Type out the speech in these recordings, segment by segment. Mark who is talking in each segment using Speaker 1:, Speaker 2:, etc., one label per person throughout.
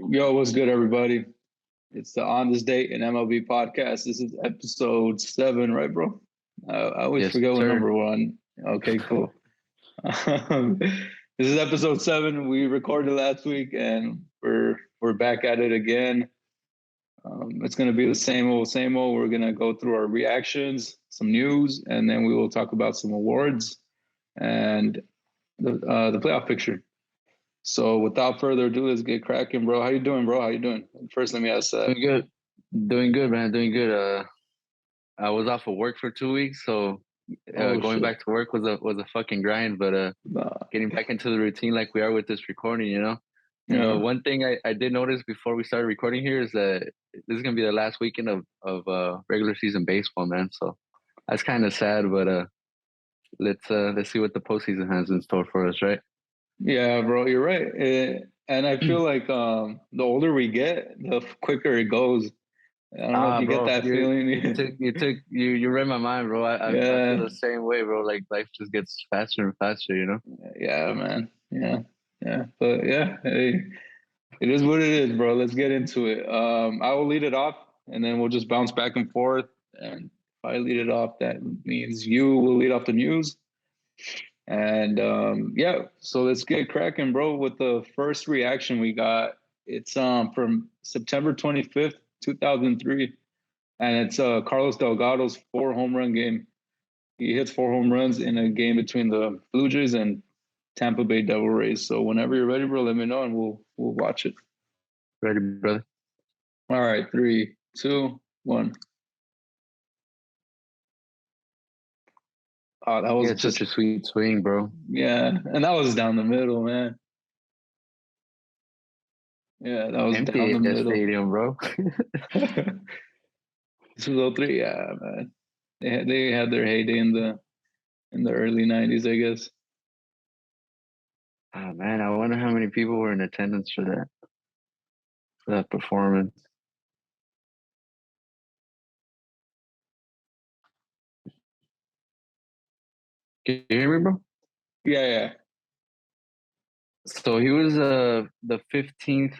Speaker 1: Yo, what's good, everybody? It's the On This Date in MLB podcast. This is episode 7, right, bro? I always
Speaker 2: Yes,
Speaker 1: forget what
Speaker 2: sir.
Speaker 1: number we're on. Okay, cool. This is episode 7. We recorded last week, and we're back at it again. It's gonna be the same old, same old. We're gonna go through our reactions, some news, and then we will talk about some awards and the playoff picture. So without further ado, let's get cracking, bro. How you doing, bro? How you doing? First, let me ask that.
Speaker 2: Doing good, man. Doing good. I was off of work for 2 weeks, so going back to work was a fucking grind. But getting back into the routine like we are with this recording, you know. And
Speaker 1: Yeah.
Speaker 2: one thing I did notice before we started recording here is that this is gonna be the last weekend of regular season baseball, man. So that's kind of sad, but let's see what the postseason has in store for us, right?
Speaker 1: Yeah, bro, you're right. And I feel like the older we get, the quicker it goes. I don't know if you get
Speaker 2: Bro,
Speaker 1: that feeling.
Speaker 2: you read my mind, bro. I feel
Speaker 1: Yeah,
Speaker 2: the same way, bro. Like life just gets faster and faster, you know?
Speaker 1: yeah, man. Yeah. But yeah, hey, it is what it is, bro. Let's get into it. I will lead it off, and then we'll just bounce back and forth. And if I lead it off, that means you will lead off the news. And yeah, so let's get cracking, bro, with the first reaction we got. It's from September 25th, 2003, and it's Carlos Delgado's 4 home run game. He hits 4 home runs in a game between the Blue Jays and Tampa Bay Devil Rays. So whenever you're ready, bro, let me know and we'll watch it.
Speaker 2: Ready, brother.
Speaker 1: All right, 3, 2, 1. Oh, that was just
Speaker 2: such a sweet swing, bro.
Speaker 1: Yeah, and that was down the middle, man. Yeah, that was
Speaker 2: empty
Speaker 1: down the middle.
Speaker 2: Stadium, bro.
Speaker 1: This was 03, yeah, man. They had their heyday in the early 90s, I guess.
Speaker 2: Oh man, I wonder how many people were in attendance for that performance. Can you hear me, bro?
Speaker 1: Yeah.
Speaker 2: So he was the 15th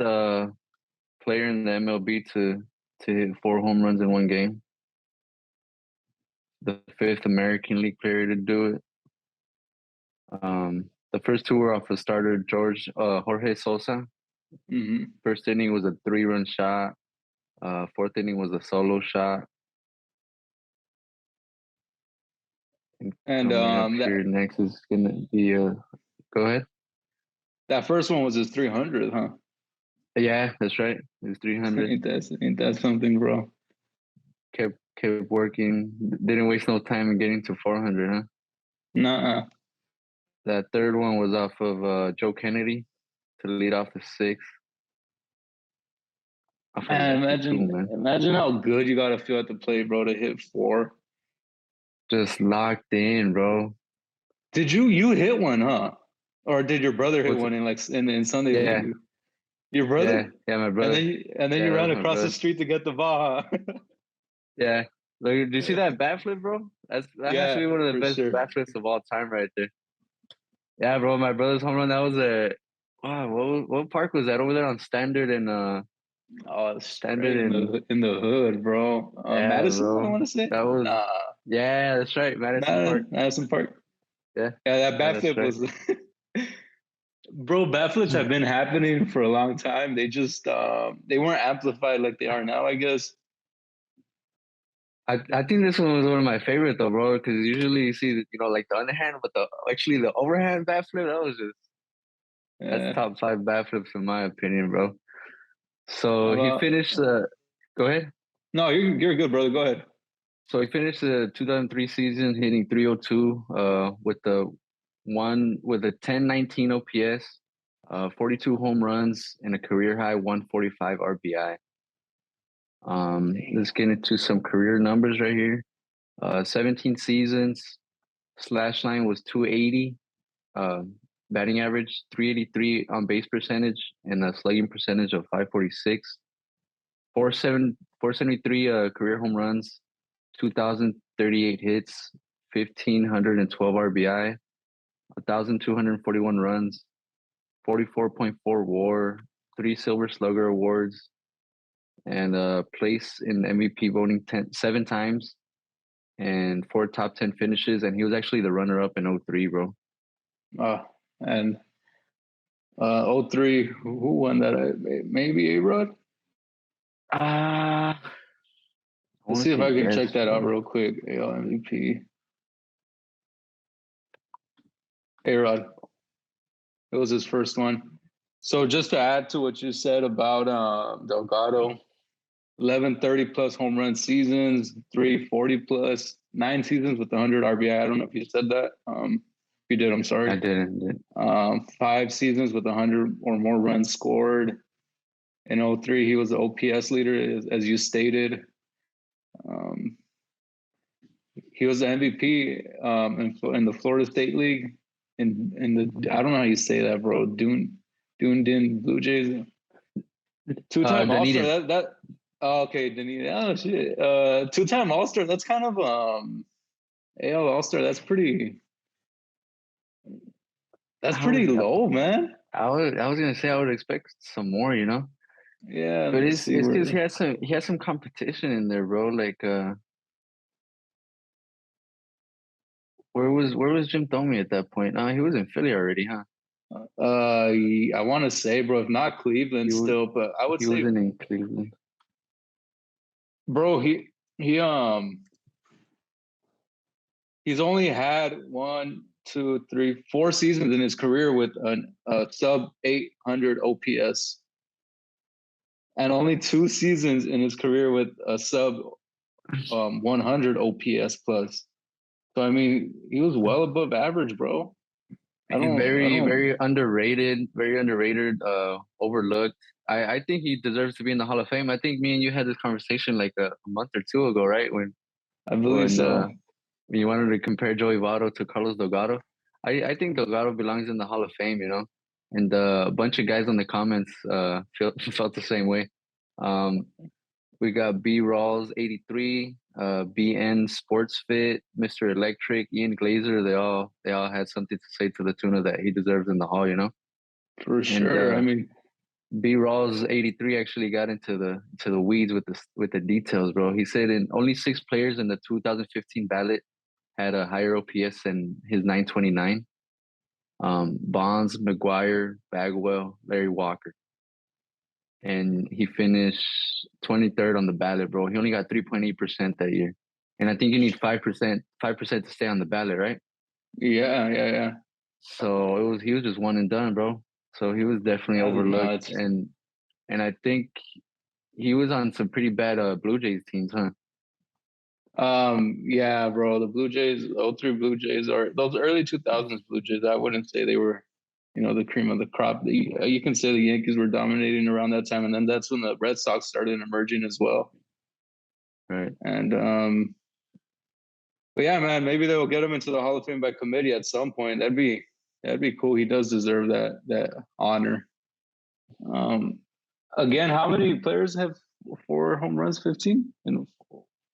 Speaker 2: player in the MLB to hit 4 home runs in one game. The 5th American League player to do it. The first 2 were off of starter Jorge Sosa.
Speaker 1: Mm-hmm.
Speaker 2: First inning was a 3-run shot. 4th inning was a solo shot.
Speaker 1: And
Speaker 2: next is gonna be go ahead.
Speaker 1: That first one was his 300th, huh?
Speaker 2: Yeah, that's right. It was 300.
Speaker 1: Ain't that something, bro?
Speaker 2: Kept working. Didn't waste no time in getting to 400, huh?
Speaker 1: Nuh-uh.
Speaker 2: That third one was off of Joe Kennedy to lead off the 6th.
Speaker 1: And imagine how good you gotta feel at the plate, bro, to hit 4.
Speaker 2: Just locked in, bro.
Speaker 1: Did you hit one, huh? Or did your brother hit one in Sunday?
Speaker 2: Yeah.
Speaker 1: Your brother?
Speaker 2: Yeah, my brother.
Speaker 1: And then you ran across the street to get the ball, huh?
Speaker 2: Yeah. Look, did you see that bat flip, bro? That has to be one of the best bat flips of all time right there. Yeah, bro, my brother's home run, that was what park was that? Over there on Standard and
Speaker 1: Standard in the hood, bro. Madison, bro. I want to say.
Speaker 2: That was yeah, that's right.
Speaker 1: Madison Park.
Speaker 2: Yeah.
Speaker 1: Yeah, that bat flip was bro, bat flips have been happening for a long time. They just they weren't amplified like they are now, I guess.
Speaker 2: I think this one was one of my favorite though, bro, because usually you see like the underhand, but the overhand bat flip, that was just that's top 5 bat flips in my opinion, bro. So he finished go ahead.
Speaker 1: No, you're good, brother. Go ahead.
Speaker 2: So he finished the 2003 season hitting 302 with a 1019 OPS, 42 home runs, and a career high 145 RBI. Let's get into some career numbers right here. 17 seasons, slash line was 280, batting average 383 on base percentage, and a slugging percentage of 546. 473 career home runs, 2,038 hits, 1,512 RBI, 1,241 runs, 44.4 WAR, 3 Silver Slugger awards, and place in MVP voting 7 times, and 4 top 10 finishes. And he was actually the runner-up in 03, bro.
Speaker 1: And 03, who won that? Maybe A-Rod? Let's see if I can check that out real quick. AL MVP. A-Rod. It was his first one. So just to add to what you said about Delgado, 11 30-plus home run seasons, 3 40-plus, 9 seasons with 100 RBI. I don't know if you said that. If you did, I'm sorry.
Speaker 2: I didn't.
Speaker 1: 5 seasons with 100 or more runs scored. In 03, he was the OPS leader, as you stated. He was the MVP in the Florida State League. In the I don't know how you say that, bro. Dunedin Blue Jays. 2-time All-Star. Okay, Dunedin. Oh shit. 2-time All-Star. That's kind of AL All-Star. That's pretty low, man.
Speaker 2: I was gonna say I would expect some more, you know.
Speaker 1: Yeah,
Speaker 2: but it's because he has some competition in there, bro. Like where was Jim Thome at that point? He was in Philly already, huh?
Speaker 1: I want to say, bro, if not Cleveland still, but I would say
Speaker 2: he wasn't in Cleveland.
Speaker 1: Bro, he's only had 4 seasons in his career with a sub 800 OPS, and only 2 seasons in his career with a sub 100 OPS plus. So I mean, he was well above average, bro.
Speaker 2: Very underrated, overlooked. I think he deserves to be in the Hall of Fame. I think me and you had this conversation like a month or 2 ago, right? When you wanted to compare Joey Votto to Carlos Delgado. I think Delgado belongs in the Hall of Fame, you know. And a bunch of guys on the comments felt the same way. We got B Rawls 83, BN Sports Fit, Mr. Electric, Ian Glazer. They all had something to say to the tune of that he deserves in the Hall, you know.
Speaker 1: For sure. I mean,
Speaker 2: B Rawls 83 actually got into the weeds with the details, bro. He said only 6 players in the 2015 ballot had a higher OPS than his 929. Bonds, McGuire, Bagwell, Larry Walker. And he finished 23rd on the ballot, bro. He only got 3.8% that year. And I think you need 5% to stay on the ballot, right?
Speaker 1: Yeah.
Speaker 2: So he was just one and done, bro. So he was definitely overlooked. And I think he was on some pretty bad Blue Jays teams, huh?
Speaker 1: Yeah, bro. The Blue Jays, 03 Blue Jays, are those early 2000s Blue Jays. I wouldn't say they were, the cream of the crop. You can say the Yankees were dominating around that time, and then that's when the Red Sox started emerging as well.
Speaker 2: Right.
Speaker 1: And but yeah, man, maybe they'll get him into the Hall of Fame by committee at some point. That'd be cool. He does deserve that honor. Again, how many players have 4 home runs? 15? And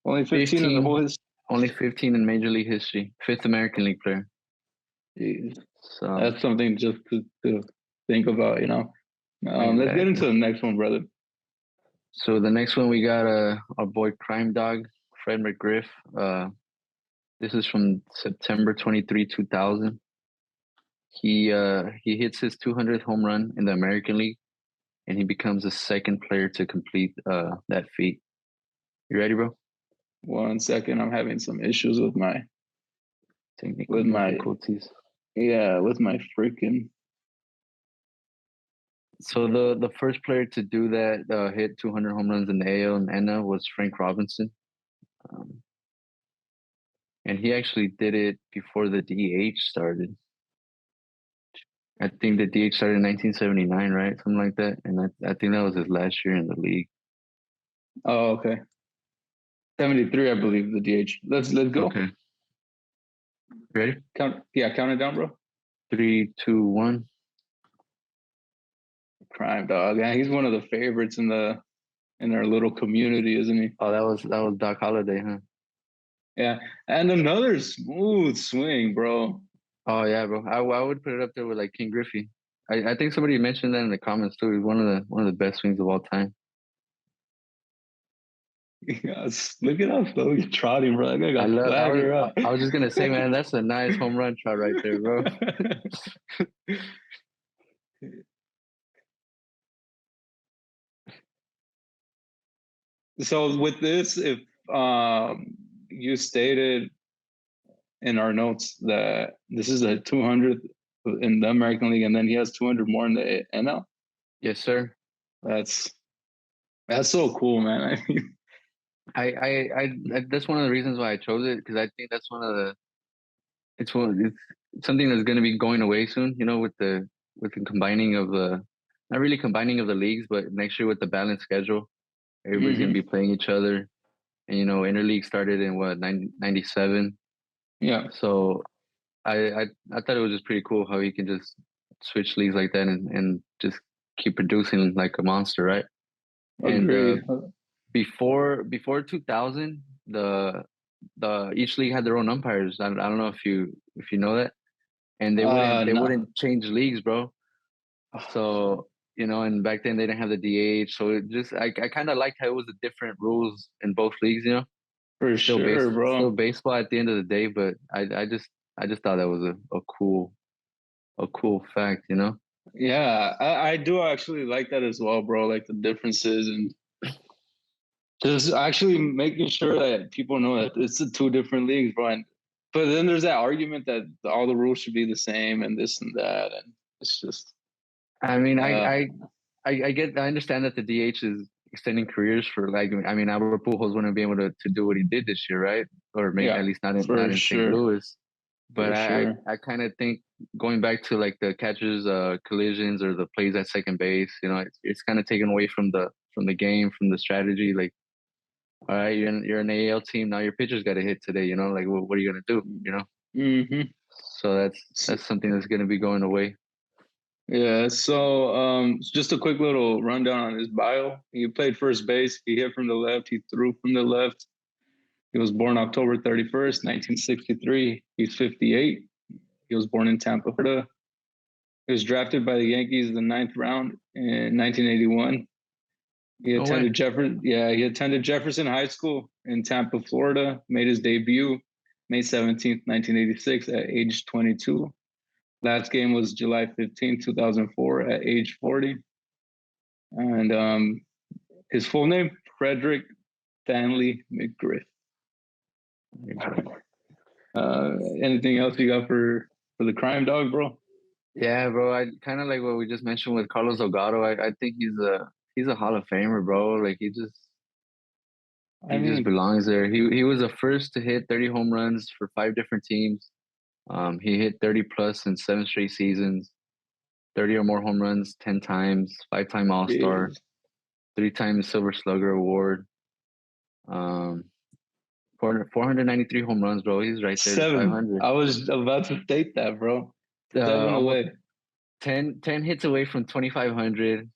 Speaker 1: only 15 in the whole history?
Speaker 2: Only 15 in Major League history. 5th American League player.
Speaker 1: Jeez. So that's something just to think about, you know.
Speaker 2: Exactly.
Speaker 1: Let's get into the next one, brother.
Speaker 2: So the next one we got our boy Crime Dog, Fred McGriff. This is from September 23, 2000. He hits his 200th home run in the American League, and he becomes the 2nd player to complete that feat. You ready, bro?
Speaker 1: 1 second. I'm having some issues with my
Speaker 2: technical difficulties.
Speaker 1: With my freaking.
Speaker 2: So the first player to do that, hit 200 home runs in the AL and NL, was Frank Robinson. And he actually did it before the DH started. I think the DH started in 1979, right? Something like that. And I think that was his last year in the league.
Speaker 1: Oh, okay. 73, I believe, the DH. Let's go.
Speaker 2: Okay. Ready?
Speaker 1: Count it down, bro.
Speaker 2: 3, 2, 1.
Speaker 1: Crime Dog. Yeah, he's one of the favorites in our little community, isn't he?
Speaker 2: Oh, that was Doc Holliday, huh?
Speaker 1: Yeah, and another smooth swing, bro.
Speaker 2: Oh yeah, bro. I would put it up there with like King Griffey. I think somebody mentioned that in the comments too. He's one of the best swings of all time.
Speaker 1: Yes, look it up, though. You're trotting, bro. That guy got swagger up.
Speaker 2: I was just gonna say, man, that's a nice home run trot right there, bro.
Speaker 1: So with this, if you stated in our notes that this is a 200th in the American League, and then he has 200 more in the NL.
Speaker 2: Yes, sir.
Speaker 1: That's so cool, man.
Speaker 2: I that's one of the reasons why I chose it, because I think that's one of the it's something that's going to be going away soon. You know, with the combining of the not really combining of the leagues, but next year with the balanced schedule, everybody's going to be playing each other. And interleague started in what 97.
Speaker 1: Yeah,
Speaker 2: So I thought it was just pretty cool how you can just switch leagues like that and just keep producing like a monster, right? And
Speaker 1: agreed.
Speaker 2: before 2000, the each league had their own umpires. I don't know if you know that, and they
Speaker 1: No,
Speaker 2: wouldn't change leagues, bro. So and back then they didn't have the DH, so it just I kind of liked how it was the different rules in both leagues.
Speaker 1: for sure,
Speaker 2: Still
Speaker 1: bro.
Speaker 2: baseball at the end of the day, but I just thought that was a cool fact.
Speaker 1: Yeah, I do actually like that as well, bro. Like the differences and just actually making sure that people know that it's the two different leagues, bro. But then there's that argument that all the rules should be the same and this and that, and it's just
Speaker 2: I mean,
Speaker 1: uh,
Speaker 2: I understand that the DH is extending careers for, like, I mean, Albert Pujols wouldn't be able to do what he did this year, right? Or maybe
Speaker 1: yeah,
Speaker 2: at least not
Speaker 1: for
Speaker 2: in St.
Speaker 1: sure,
Speaker 2: Louis. But
Speaker 1: for sure.
Speaker 2: I kind of think going back to like the catchers collisions or the plays at second base, it's kind of taken away from the game, from the strategy. Like, all right, you're an AL team now. Your pitcher's got to hit today. Like what are you gonna do?
Speaker 1: Mm-hmm.
Speaker 2: So that's something that's gonna be going away.
Speaker 1: Yeah, so just a quick little rundown on his bio. He played first base. He hit from the left. He threw from the left. He was born October 31st, 1963. He's 58. He was born in Tampa, Florida. He was drafted by the Yankees in the ninth round in 1981.
Speaker 2: No way.
Speaker 1: He attended Jefferson High School in Tampa, Florida. Made his debut May 17th, 1986 at age 22. Last game was July 15th, 2004 at age 40. And his full name, Frederick Stanley McGriff. Anything else you got for the crime dog, bro?
Speaker 2: Yeah, bro. I kind of like what we just mentioned with Carlos Delgado. I think he's a Hall of Famer, bro. Like
Speaker 1: I
Speaker 2: he just
Speaker 1: mean,
Speaker 2: belongs there. He was the first to hit 30 home runs for 5 different teams. He hit 30 plus in 7 straight seasons, 30 or more home runs 10 times, 5-time All-Star,
Speaker 1: geez.
Speaker 2: 3-time Silver Slugger Award. Um, 493 home runs, bro. He's right there to
Speaker 1: Seven.
Speaker 2: 500.
Speaker 1: I was about to state that, bro. Seven
Speaker 2: Almost
Speaker 1: away.
Speaker 2: 10 hits away from 2,500.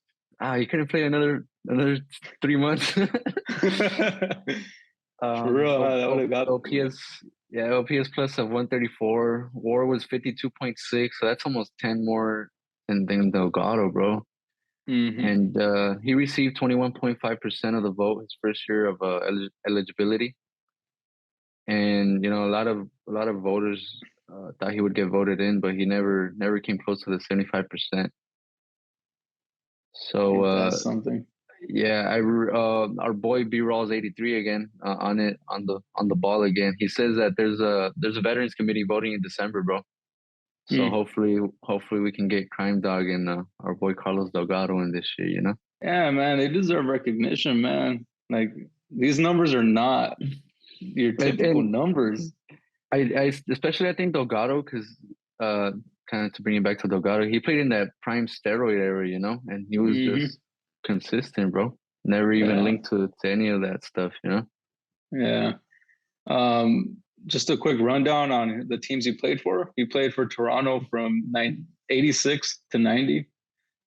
Speaker 2: He couldn't play another 3 months.
Speaker 1: For real, huh? That would have got
Speaker 2: OPS, yeah, OPS plus of 134. WAR was 52.6, so that's almost 10 more than Delgado, bro.
Speaker 1: Mm-hmm.
Speaker 2: And he received 21.5% of the vote his first year of eligibility. And a lot of voters thought he would get voted in, but he never came close to the 75%. So
Speaker 1: Ain't that something?
Speaker 2: yeah, our boy B Rawls 83 again on the ball again. He says that there's a veterans committee voting in December, bro. So
Speaker 1: Hmm.
Speaker 2: hopefully we can get Crime Dog and our boy Carlos Delgado in this year.
Speaker 1: Yeah, man, they deserve recognition, man. Like these numbers are not your typical
Speaker 2: And
Speaker 1: numbers.
Speaker 2: I especially I think Delgado, because uh kind of to bring it back to Delgado, he played in that prime steroid era, and he was
Speaker 1: Mm-hmm.
Speaker 2: just consistent, bro. Never even
Speaker 1: Yeah,
Speaker 2: linked to any of that stuff.
Speaker 1: yeah. Um, just a quick rundown on the teams he played for. He played for Toronto from 86 to 90.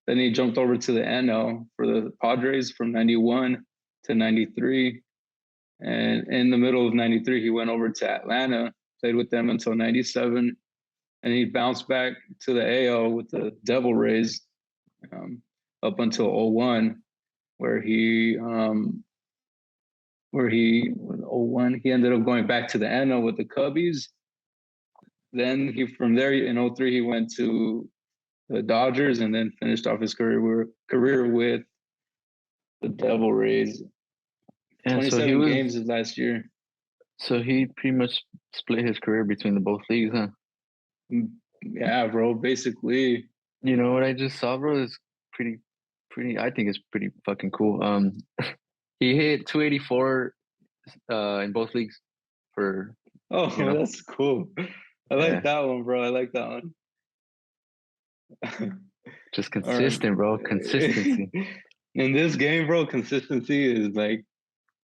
Speaker 1: Then he jumped over to the NL for the Padres from 91 to 93. And in the middle of 93, he went over to Atlanta, played with them until 97. and he bounced back to the AL with the Devil Rays up until 01, where he 01 he ended up going back to the NL with the Cubbies. Then from there in 03 he went to the Dodgers and then finished off his career with the Devil Rays.
Speaker 2: And
Speaker 1: 27 games his last year.
Speaker 2: So he pretty much split his career between the both leagues, huh?
Speaker 1: Yeah, bro. Basically,
Speaker 2: you know what I just saw, bro? Is pretty. I think it's pretty fucking cool. He hit 284 in both leagues for.
Speaker 1: Oh, that's cool. I like that one, bro. I like that
Speaker 2: one. Just consistent, bro. Consistency.
Speaker 1: In this game, bro, consistency is like,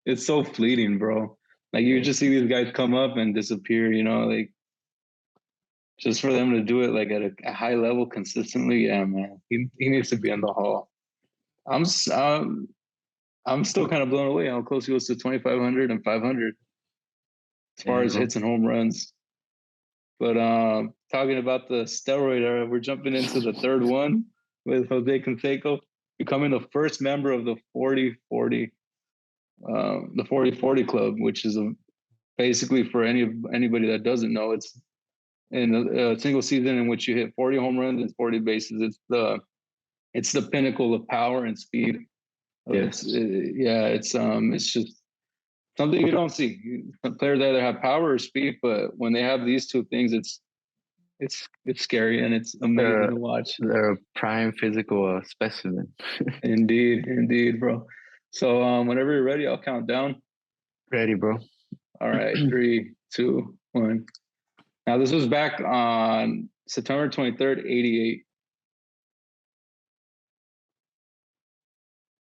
Speaker 1: it's so fleeting, bro. Like you just see these guys come up and disappear, like just for them to do it like at a high level consistently. Yeah, man, he needs to be in the Hall. I'm still kind of blown away how close he was to 2,500 and 500 as far as hits and home runs. But talking about the steroid era, we're jumping into the third one with Jose Canseco becoming the first member of the 40-40 club, which is basically for anybody that doesn't know, it's in a single season in which you hit 40 home runs and 40 bases. It's the pinnacle of power and speed.
Speaker 2: Yes.
Speaker 1: It's just something you don't see. Players either have power or speed, but when they have these two things, it's scary and it's amazing to watch.
Speaker 2: They're a prime physical specimen.
Speaker 1: Indeed, bro. So whenever you're ready, I'll count down.
Speaker 2: Ready, bro.
Speaker 1: All right, 3, 2, 1. Now this was back on September 23rd, 88.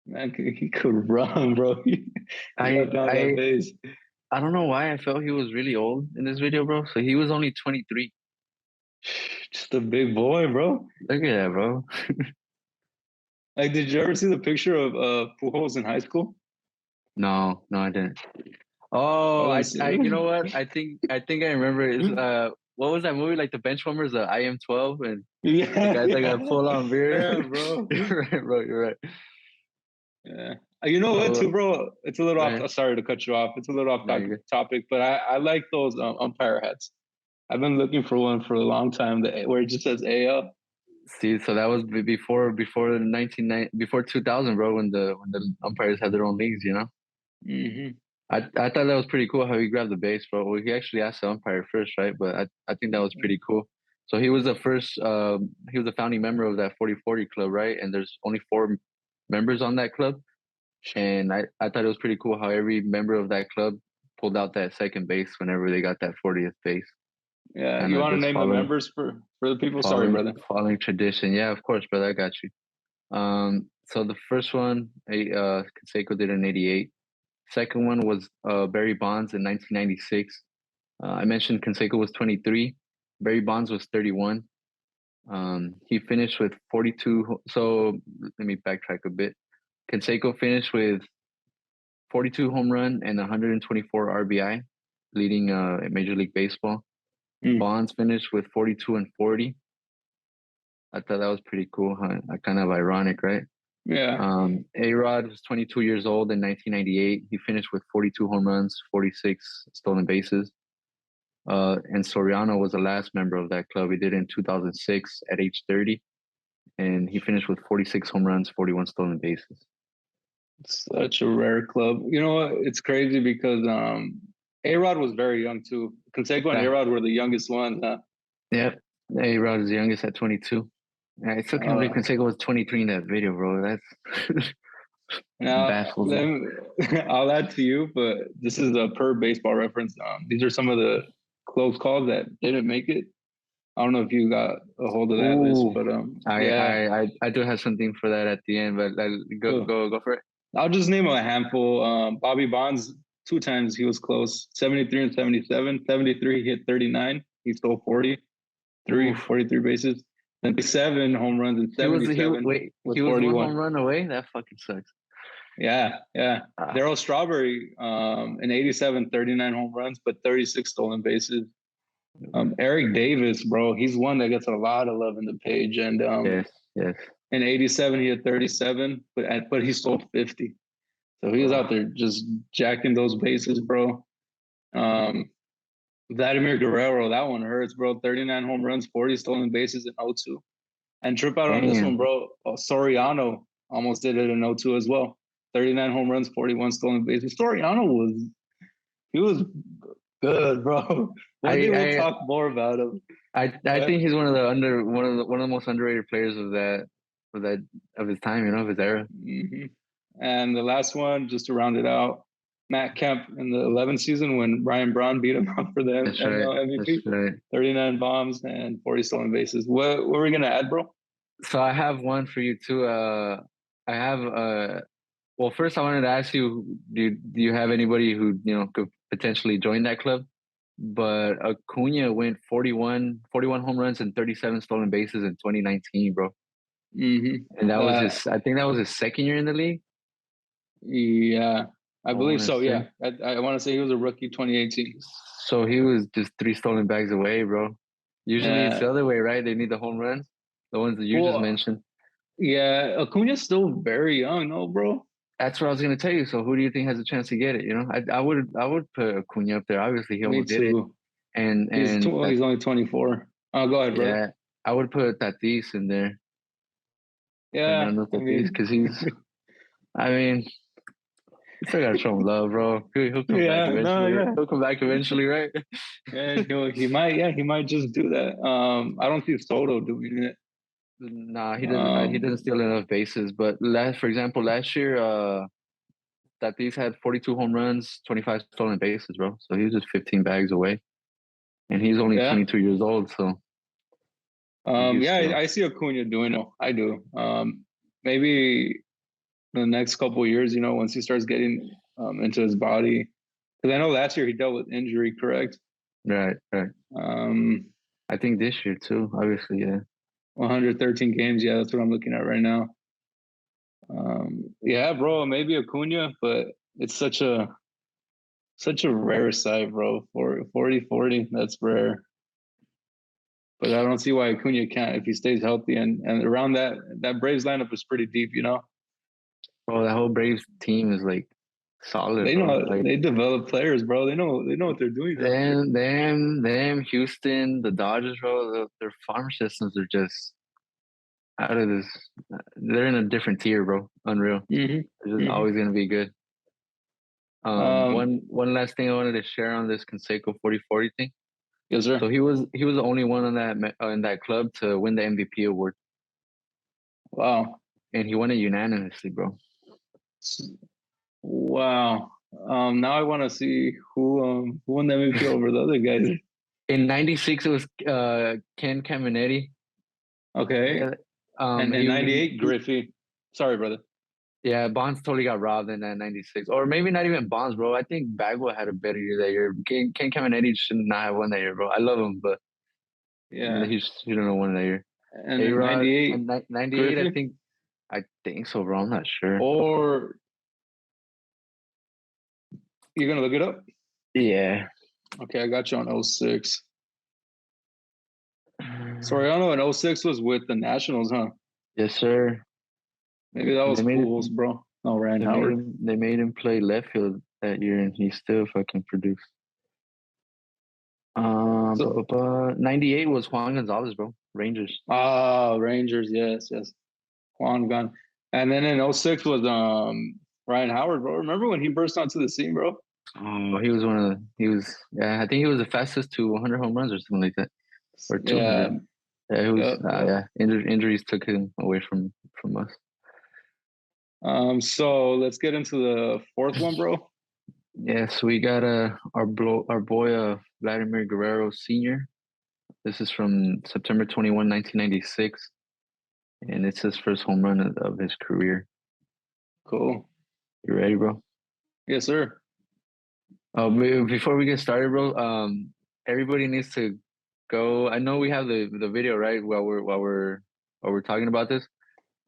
Speaker 1: Man, he could run, bro.
Speaker 2: I don't know why I felt he was really old in this video, bro. So he was only 23.
Speaker 1: Just a big boy, bro.
Speaker 2: Look at that, bro.
Speaker 1: Like, did you ever see the picture of Pujols in high school?
Speaker 2: No, I didn't. Oh, I you know what? I think I remember. Is what was that movie? Like the Benchwarmers, the I Am 12, and the guys like a full on beard.
Speaker 1: Yeah, bro.
Speaker 2: You're right, bro. You're right.
Speaker 1: Yeah. You know what, too, bro? It's a little off. Sorry to cut you off. It's a little off topic, but I like those umpire hats. I've been looking for one for a long time where it just says AL.
Speaker 2: See, so that was before 2000, bro, when the umpires had their own leagues,
Speaker 1: Mm-hmm.
Speaker 2: I thought that was pretty cool how he grabbed the base, bro. Well, he actually asked the umpire first, right? But I think that was pretty cool. So he was the first. He was a founding member of that 40-40 club, right? And there's only 4 members on that club, and I thought it was pretty cool how every member of that club pulled out that second base whenever they got that 40th base.
Speaker 1: Yeah, you want to name the members for the people? Sorry, brother.
Speaker 2: Following tradition, yeah, of course, brother. I got you. So the first one, Canseco did in '88. Second one was Barry Bonds in 1996. I mentioned Canseco was 23. Barry Bonds was 31. He finished with 42. So let me backtrack a bit. Canseco finished with 42 home run and 124 RBI, leading Major League Baseball. Bonds finished with 42 and 40. I thought that was pretty cool, huh? Kind of ironic, right?
Speaker 1: Yeah.
Speaker 2: A-Rod was 22 years old in 1998. He finished with 42 home runs, 46 stolen bases. And Soriano was the last member of that club. He did it in 2006 at age 30. And he finished with 46 home runs, 41 stolen bases.
Speaker 1: Such a rare club. You know what? It's crazy because A-Rod was very young too. Canseco and A-Rod were the youngest ones, huh?
Speaker 2: Yep. A-Rod is the youngest at 22. I still can't believe Canseco was 23 in that video, bro. That's baffles.
Speaker 1: I'll add to you, but this is a per Baseball Reference. These are some of the close calls that didn't make it. I don't know if you got a hold of that list, but
Speaker 2: I do have something for that at the end, but go for it.
Speaker 1: I'll just name a handful. Bobby Bonds, 2 times he was close, 73 and 77. 73 he hit 39. He stole 43 bases. And 7 home runs and 77.
Speaker 2: He was 1 home run away? That fucking sucks.
Speaker 1: Yeah. Darryl Strawberry in 87, 39 home runs, but 36 stolen bases. Eric Davis, bro, he's one that gets a lot of love in the page. And
Speaker 2: Yes.
Speaker 1: in '87 he had 37, but he stole 50. So he was out there just jacking those bases, bro. Vladimir Guerrero, that one hurts, bro. 39 home runs, 40 stolen bases in '02. And trip out on this one,
Speaker 2: Damn.
Speaker 1: bro. Soriano almost did it in '02 as well. 39 home runs, 41 stolen bases. Soriano was good, bro. One day we'll talk more about him.
Speaker 2: I think he's one of the most underrated players of his time, of his era.
Speaker 1: Mm-hmm. And the last one, just to round it out, Matt Kemp in the 11th season when Ryan Braun beat him up for the MVP.
Speaker 2: That's right.
Speaker 1: 39 bombs and 40 stolen bases. What were we gonna add, bro?
Speaker 2: So I have one for you too. I have well, first I wanted to ask you, do you have anybody who could potentially join that club? But Acuna went 41 home runs and 37 stolen bases in 2019, bro.
Speaker 1: Mm-hmm.
Speaker 2: And that was I think that was his second year in the league.
Speaker 1: Yeah, I believe so. Yeah, I want to say he was a rookie 2018.
Speaker 2: So he was just 3 stolen bags away, bro. Usually it's the other way, right? They need the home runs, the ones that you just mentioned.
Speaker 1: Yeah, Acuna's still very young, no, bro.
Speaker 2: That's what I was gonna tell you. So who do you think has a chance to get it? I would put Acuna up there. Obviously, he almost did it. And
Speaker 1: he's only 24. Oh, go ahead, bro.
Speaker 2: Yeah, I would put Tatis in there.
Speaker 1: Yeah,
Speaker 2: because he's. I mean, you still gotta show him love, bro. He'll come back eventually. He'll come back eventually, right?
Speaker 1: Yeah, he might. Yeah, he might just do that. I don't see Soto doing it.
Speaker 2: Nah, he doesn't. He doesn't steal enough bases. But for example, last year, Tatis had 42 home runs, 25 stolen bases, bro. So he was just 15 bags away, and he's only 22 years old. So,
Speaker 1: I see Acuna doing it. I do. Maybe in the next couple of years, once he starts getting into his body, because I know last year he dealt with injury, correct?
Speaker 2: Right. I think this year too. Obviously, yeah.
Speaker 1: 113 games. Yeah, that's what I'm looking at right now. Yeah, bro, maybe Acuna, but it's such a rare sight, bro. For 40, that's rare. But I don't see why Acuna can't if he stays healthy and around that Braves lineup is pretty deep,
Speaker 2: Well, that whole Braves team is like solid.
Speaker 1: They know they develop players, bro. They know what they're doing.
Speaker 2: Them, Houston, the Dodgers, bro. Their farm systems are just out of this. They're in a different tier, bro. Unreal.
Speaker 1: Mm-hmm.
Speaker 2: They're just always gonna be good. One last thing I wanted to share on this Canseco 40-40 thing.
Speaker 1: Yes, sir.
Speaker 2: So he was the only one on that in that club to win the MVP award.
Speaker 1: Wow.
Speaker 2: And he won it unanimously, bro.
Speaker 1: Wow. Now I want to see who won the MVP over the other guys.
Speaker 2: In '96, it was Ken Caminiti.
Speaker 1: Okay. And in '98, Griffey. Sorry, brother.
Speaker 2: Yeah, Bonds totally got robbed in that '96, or maybe not even Bonds, bro. I think Bagwell had a better year that year. Ken Caminiti should not have won that year, bro. I love him, but
Speaker 1: yeah,
Speaker 2: he shouldn't have won that year.
Speaker 1: And in '98,
Speaker 2: I think so, bro. I'm not sure.
Speaker 1: Or you're gonna look it up?
Speaker 2: Yeah.
Speaker 1: Okay, I got you on 06. Soriano in 06 was with the Nationals, huh?
Speaker 2: Yes, sir.
Speaker 1: Maybe that was fools, bro. No, Ryan Howard.
Speaker 2: They made him play left field that year, and he still fucking produced. 98 was Juan Gonzalez, bro. Rangers.
Speaker 1: Rangers, yes. Juan gone. And then in 06 was Ryan Howard, bro. Remember when he burst onto the scene, bro?
Speaker 2: Oh, I think he was the fastest to 100 home runs or something like that. Or 200. Yeah, injuries took him away from us.
Speaker 1: So let's get into the fourth one, bro.
Speaker 2: Yes, we got our boy Vladimir Guerrero Sr. This is from September 21, 1996, and it's his first home run of his career.
Speaker 1: Cool.
Speaker 2: You ready, bro?
Speaker 1: Yes, sir.
Speaker 2: Before we get started, bro, everybody needs to go. I know we have the video, right, while we're talking about this,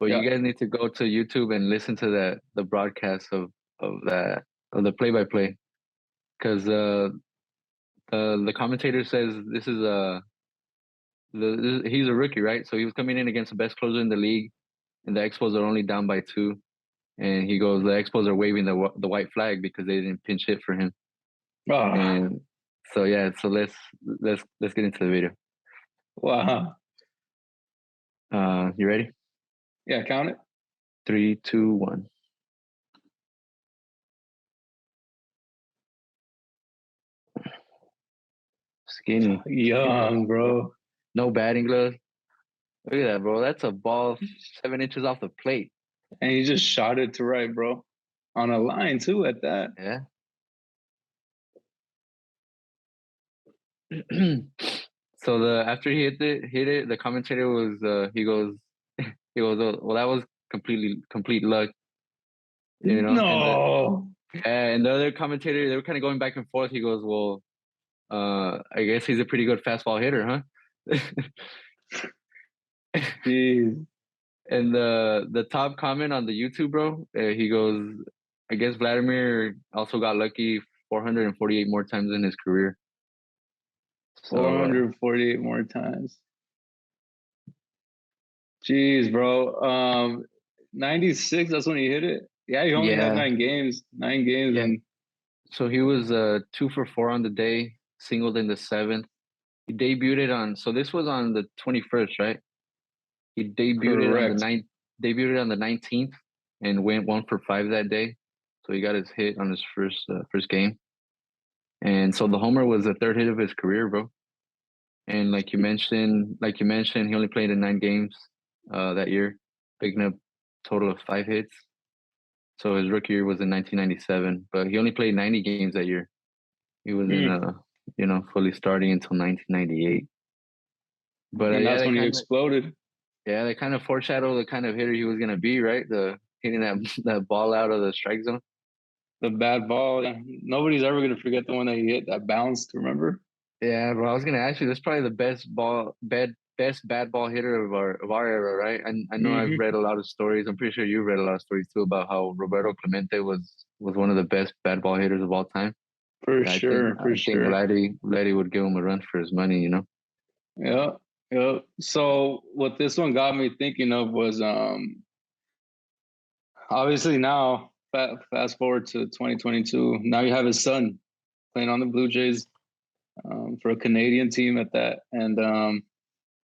Speaker 2: but you guys need to go to YouTube and listen to the broadcast of the play-by-play, because the The commentator says this is he's a rookie, right? So he was coming in against the best closer in the league, and the Expos are only down by 2. And he goes, the Expos are waving the white flag because they didn't pinch hit for him.
Speaker 1: Oh,
Speaker 2: And so yeah, so let's get into the video.
Speaker 1: wow.
Speaker 2: You ready?
Speaker 1: Yeah, count it.
Speaker 2: 3, 2, 1. Skinny.
Speaker 1: Young, bro.
Speaker 2: No batting gloves. Look at that, bro. That's a ball 7 inches off the plate.
Speaker 1: And he just shot it to right, bro. On a line too at that.
Speaker 2: Yeah. So after he hit it, the commentator was he goes oh, well, that was complete luck. You know?
Speaker 1: No.
Speaker 2: And the other commentator, they were kind of going back and forth. He goes, well, I guess he's a pretty good fastball hitter, huh?
Speaker 1: Jeez.
Speaker 2: And the top comment on the YouTube, bro, he goes, I guess Vladimir also got lucky 448 more times in his career. So,
Speaker 1: 448 more times. Jeez, bro. 96, that's when he hit it. Yeah, he only had 9 games. 9 games.
Speaker 2: Yeah.
Speaker 1: And
Speaker 2: so he was 2 for 4 on the day, singled in the 7th. He debuted so this was on the 21st, right? He debuted on the 19th and went 1 for 5 that day. So he got his hit on his first game. And so the homer was the 3rd hit of his career, bro. And like you mentioned, he only played in 9 games that year, picking up a total of 5 hits. So his rookie year was in 1997, but he only played 90 games that year. He wasn't, fully starting until 1998. But
Speaker 1: and that's when he exploded.
Speaker 2: Yeah, they kind of foreshadowed the kind of hitter he was gonna be, right? The hitting that ball out of the strike zone.
Speaker 1: The bad ball. Yeah. Nobody's ever gonna forget the one that he hit that bounced. Remember?
Speaker 2: Yeah, bro. I was gonna ask you. That's probably the best bad ball hitter of our era, right? I know I've read a lot of stories. I'm pretty sure you've read a lot of stories too about how Roberto Clemente was one of the best bad ball hitters of all time.
Speaker 1: For sure.
Speaker 2: I think Vladdy would give him a run for his money, you know?
Speaker 1: Yeah. Yeah. So what this one got me thinking of was obviously now fast forward to 2022. Now you have his son playing on the Blue Jays for a Canadian team at that. And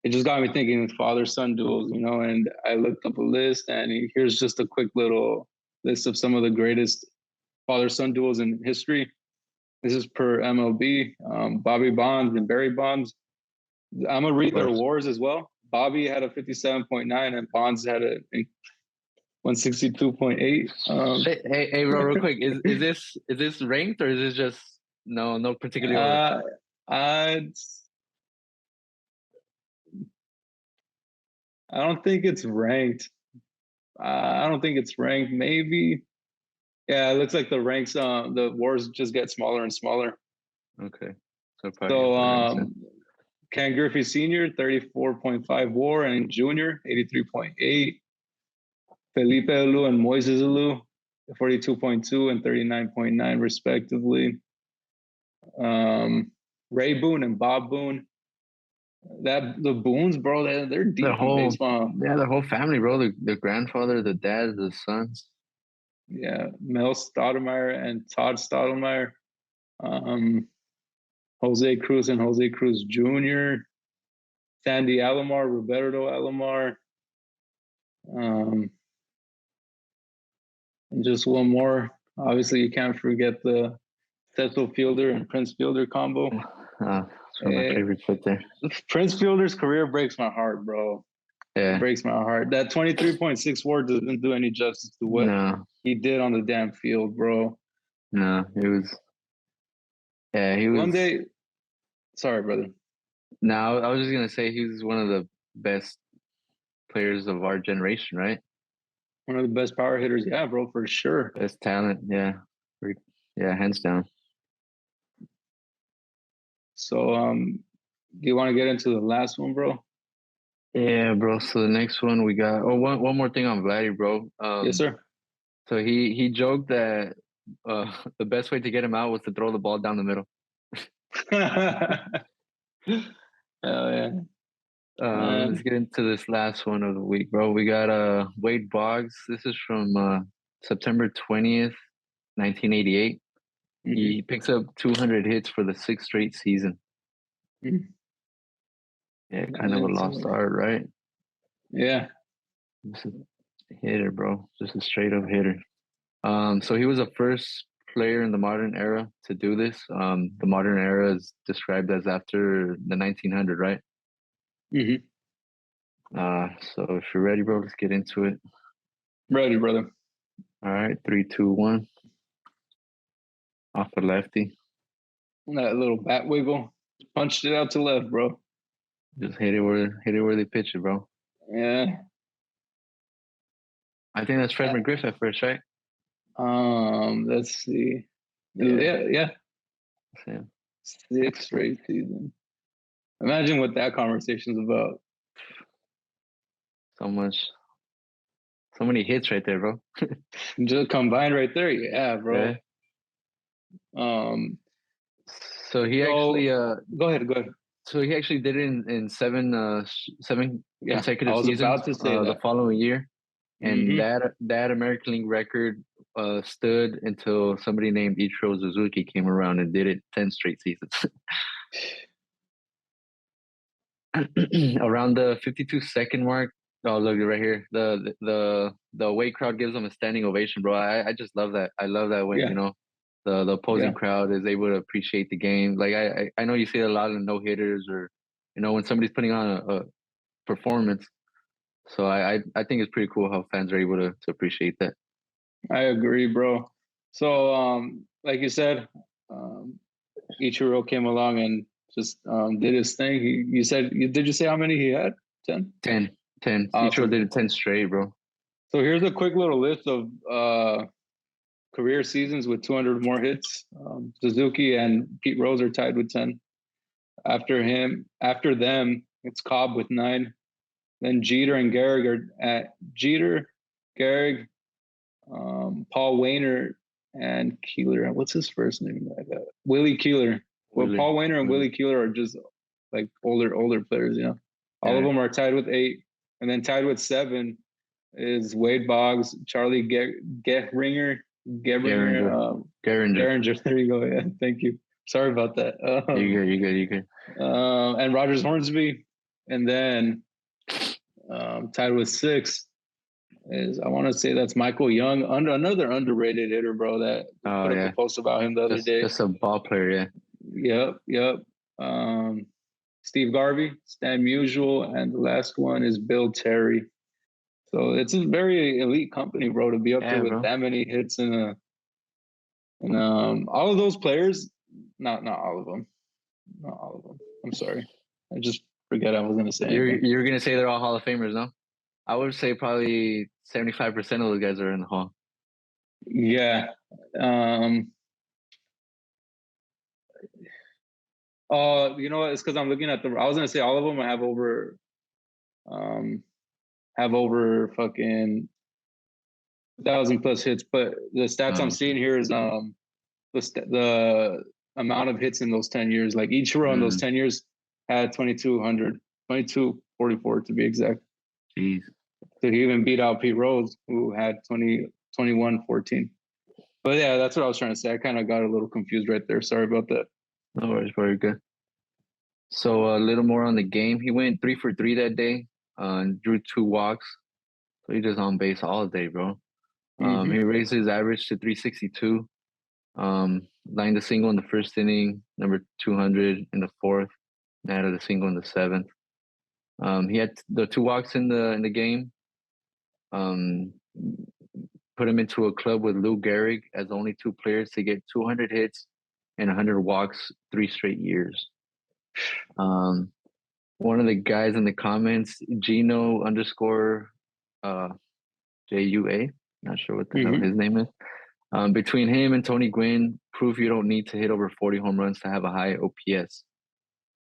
Speaker 1: it just got me thinking father-son duels, you know, and I looked up a list and here's just a quick little list of some of the greatest father-son duels in history. This is per MLB. Bobby Bonds and Barry Bonds. I'm going to read their wars as well. Bobby had a 57.9 and Bonds had a 162.8.
Speaker 2: Hey, bro, real quick, is this ranked or is this just no particular order?
Speaker 1: I don't think it's ranked. Maybe. Yeah, it looks like the ranks, the wars just get smaller and smaller.
Speaker 2: Okay.
Speaker 1: So Ken Griffey Sr., 34.5 WAR, and Junior, 83.8. Felipe Alou and Moises Alou, 42.2 and 39.9 respectively. Ray Boone and Bob Boone. The Boones, bro, they're deep in baseball.
Speaker 2: Yeah, the whole family, bro. The grandfather, the dad, the sons.
Speaker 1: Yeah, Mel Stoudemire and Todd Stoudemire. Jose Cruz and Jose Cruz Jr., Sandy Alomar, Roberto Alomar, and just one more. Obviously, you can't forget the Cecil Fielder and Prince Fielder combo.
Speaker 2: That's one of my favorites right there.
Speaker 1: Prince Fielder's career breaks my heart, bro.
Speaker 2: Yeah.
Speaker 1: It breaks my heart. That 23.6 WAR doesn't do any justice to what he did on the damn field, bro.
Speaker 2: No, it was. Yeah, he was.
Speaker 1: One day. Sorry, brother.
Speaker 2: No, I was just gonna say he was one of the best players of our generation, right?
Speaker 1: One of the best power hitters, yeah, bro, for sure.
Speaker 2: Best talent, yeah, hands down.
Speaker 1: So, do you want to get into the last one, bro?
Speaker 2: Yeah, bro. So the next one we got. Oh, one more thing on Vladdy, bro.
Speaker 1: Yes, sir.
Speaker 2: So he joked that the best way to get him out was to throw the ball down the middle.
Speaker 1: Hell yeah.
Speaker 2: Let's get into this last one of the week, bro. We got Wade Boggs. This is from September 20th, 1988. He picks up 200 hits for the 6th straight season. Yeah, kind of a lost art, right?
Speaker 1: Yeah.
Speaker 2: Just a hitter, bro. Just a straight up hitter. So he was the first player in the modern era to do this. The modern era is described as after the 1900, right? So if you're ready, bro, let's get into it.
Speaker 1: Ready, brother.
Speaker 2: All right, 3, 2, 1. Off the lefty.
Speaker 1: That little bat wiggle. Punched it out to left, bro.
Speaker 2: Just hit it where they pitch it, bro.
Speaker 1: Yeah.
Speaker 2: I think that's Fred McGriff at first, right?
Speaker 1: Let's see. Yeah. 6th straight season. Imagine what that conversation's about.
Speaker 2: So many hits right there, bro.
Speaker 1: Just combined right there, yeah, bro.
Speaker 2: Yeah. So he actually
Speaker 1: go ahead.
Speaker 2: So he actually did it in seven consecutive seasons.
Speaker 1: About to say
Speaker 2: the following year, and that American League record stood until somebody named Ichiro Suzuki came around and did it 10 straight seasons. Around the 52-second mark. Oh, look right here. The away crowd gives him a standing ovation, bro. I just love that. I love that when the opposing crowd is able to appreciate the game. Like I know you see a lot of no hitters, or when somebody's putting on a performance. So I think it's pretty cool how fans are able to appreciate that.
Speaker 1: I agree, bro. So like you said, Ichiro came along and just did his thing. Did you say how many he had? 10?
Speaker 2: 10. Awesome. Ichiro did 10 straight, bro.
Speaker 1: So here's a quick little list of career seasons with 200 more hits. Suzuki and Pete Rose are tied with 10. After them, it's Cobb with 9. Then Jeter and Gehrig are at Gehrig, Paul Wainer, and Keeler. What's his first name? Willie Keeler. Well, Paul Wainer and Willie Keeler are just like older players, All of them are tied with 8. And then tied with 7 is Wade Boggs, Charlie Gehringer. Gehringer. There you go. Yeah, thank you. Sorry about that.
Speaker 2: You good.
Speaker 1: And Rogers Hornsby. And then tied with 6 is, I want to say that's Michael Young, another underrated hitter, bro, that put up a post about him the other day.
Speaker 2: Just a ball player, yeah.
Speaker 1: Yep. Steve Garvey, Stan Musial, and the last one is Bill Terry. So it's a very elite company, bro, to be up there with that many hits and all of those players. Not all of them. I'm sorry. I just forget I was gonna say.
Speaker 2: You're gonna say they're all Hall of Famers, no? I would say probably 75% of those guys are in the Hall.
Speaker 1: Yeah. You know what? It's because I'm looking at I was gonna say all of them have over fucking 1,000 plus hits, but the stats I'm seeing here is the amount of hits in those 10 years. Like Ichiro in those 10 years had 2244 to be exact.
Speaker 2: Jeez.
Speaker 1: So he even beat out Pete Rose, who had 2114. But yeah, that's what I was trying to say. I kind of got a little confused right there. Sorry about that.
Speaker 2: No worries, very good. So a little more on the game. He went 3 for 3 that day, drew 2 walks. So he just on base all day, bro. He raised his average to 362. Lined a single in the first inning, number 200 in the 4th, and added a single in the 7th. He had the 2 walks in the game. Put him into a club with Lou Gehrig as only 2 players to get 200 hits and 100 walks 3 straight years. One of the guys in the comments, Gino _JUA, not sure what the hell his name is. Between him and Tony Gwynn, prove you don't need to hit over 40 home runs to have a high OPS.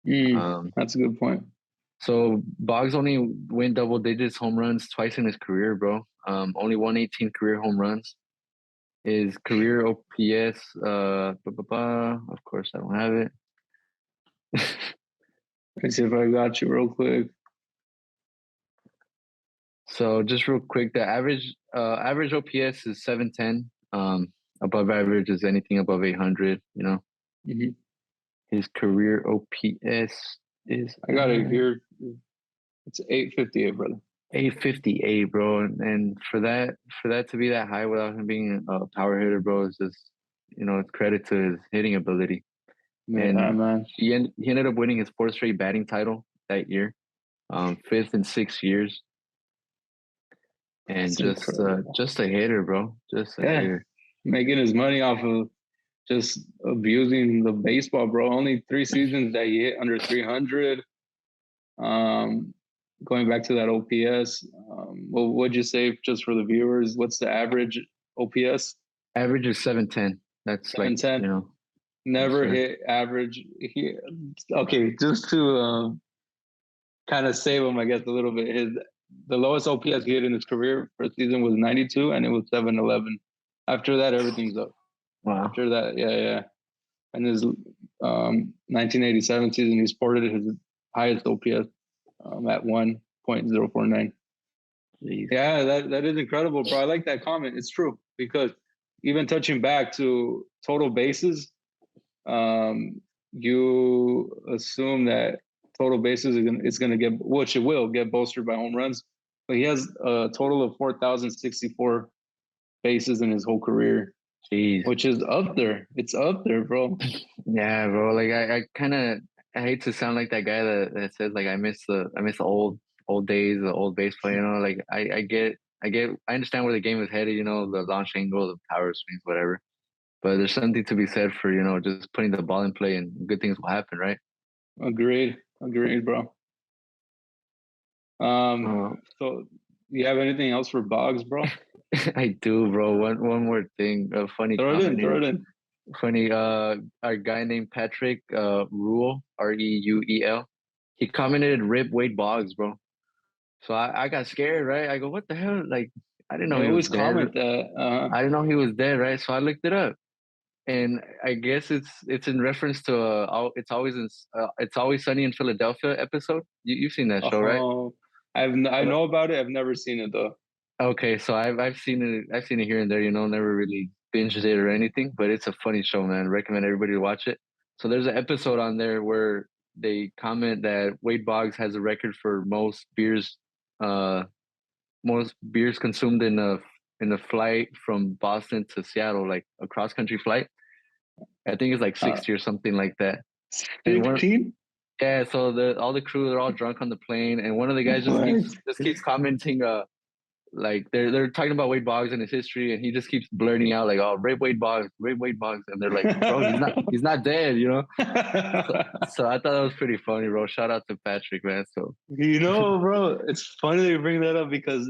Speaker 1: That's a good point.
Speaker 2: So Boggs only win double digits home runs twice in his career, bro. Only 118 career home runs. His career OPS, of course I don't have it.
Speaker 1: Let's see if I got you real quick.
Speaker 2: So just real quick, the average OPS is 710. Above average is anything above 800.
Speaker 1: Mm-hmm.
Speaker 2: His career OPS is
Speaker 1: I got it here. It's 858, brother.
Speaker 2: 858, bro. And for that to be that high without him being a power hitter, bro, is just it's credit to his hitting ability.
Speaker 1: Yeah, man.
Speaker 2: He ended up winning his fourth straight batting title that year, fifth in 6 years, and just a hitter, bro, just a hitter.
Speaker 1: Making his money off of just abusing the baseball, bro. Only 3 seasons that he hit under 300. Going back to that OPS, well, what'd you say just for the viewers? What's the average OPS?
Speaker 2: Average is 710. That's
Speaker 1: 710. Never hit average. Okay, just to kind of save him, I guess, a little bit. The lowest OPS he hit in his career for a season was 92, and it was 711. After that, everything's up.
Speaker 2: Wow.
Speaker 1: After that, yeah. And his 1987 season, he sported his highest OPS at 1.049. Yeah, that is incredible, bro. I like that comment. It's true because even touching back to total bases, you assume that total bases is going to get, which it will get bolstered by home runs. But he has a total of 4,064 bases in his whole career.
Speaker 2: Jeez.
Speaker 1: Which is up there. It's up there, bro.
Speaker 2: Yeah, bro. Like I hate to sound like that guy that says like I miss the old days, the old base play. Like I understand where the game is headed. The launch angle, the power swings, whatever. But there's something to be said for just putting the ball in play and good things will happen, right?
Speaker 1: Agreed, bro. So you have anything else for Boggs, bro?
Speaker 2: I do, bro. One more thing. A funny comment.
Speaker 1: Throw it in.
Speaker 2: Funny. Our guy named Patrick Reuel, Reuel. He commented "Rip Wade Boggs," bro. So I got scared, right? I go, "What the hell?" Like I didn't know he was dead.
Speaker 1: Comment that.
Speaker 2: I didn't know he was dead, right? So I looked it up, and I guess it's in reference to it's always sunny in Philadelphia episode. You've seen that show, right?
Speaker 1: I know about it. I've never seen it though.
Speaker 2: Okay, so I've seen it. I've seen it here and there. Never really binged it or anything, but it's a funny show, man. Recommend everybody to watch it. So there's an episode on there where they comment that Wade Boggs has a record for most beers consumed in a flight from Boston to Seattle, like a cross country flight. I think it's like 60 or something like that.
Speaker 1: 16?
Speaker 2: Yeah, so all the crew, they're all drunk on the plane, and one of the guys just keeps commenting like they're talking about Wade Boggs and his history, and he just keeps blurting out like, "Oh, Rape Wade Boggs," and they're like, "Bro, he's not dead," So I thought that was pretty funny, bro. Shout out to Patrick, man. So
Speaker 1: bro, it's funny that you bring that up because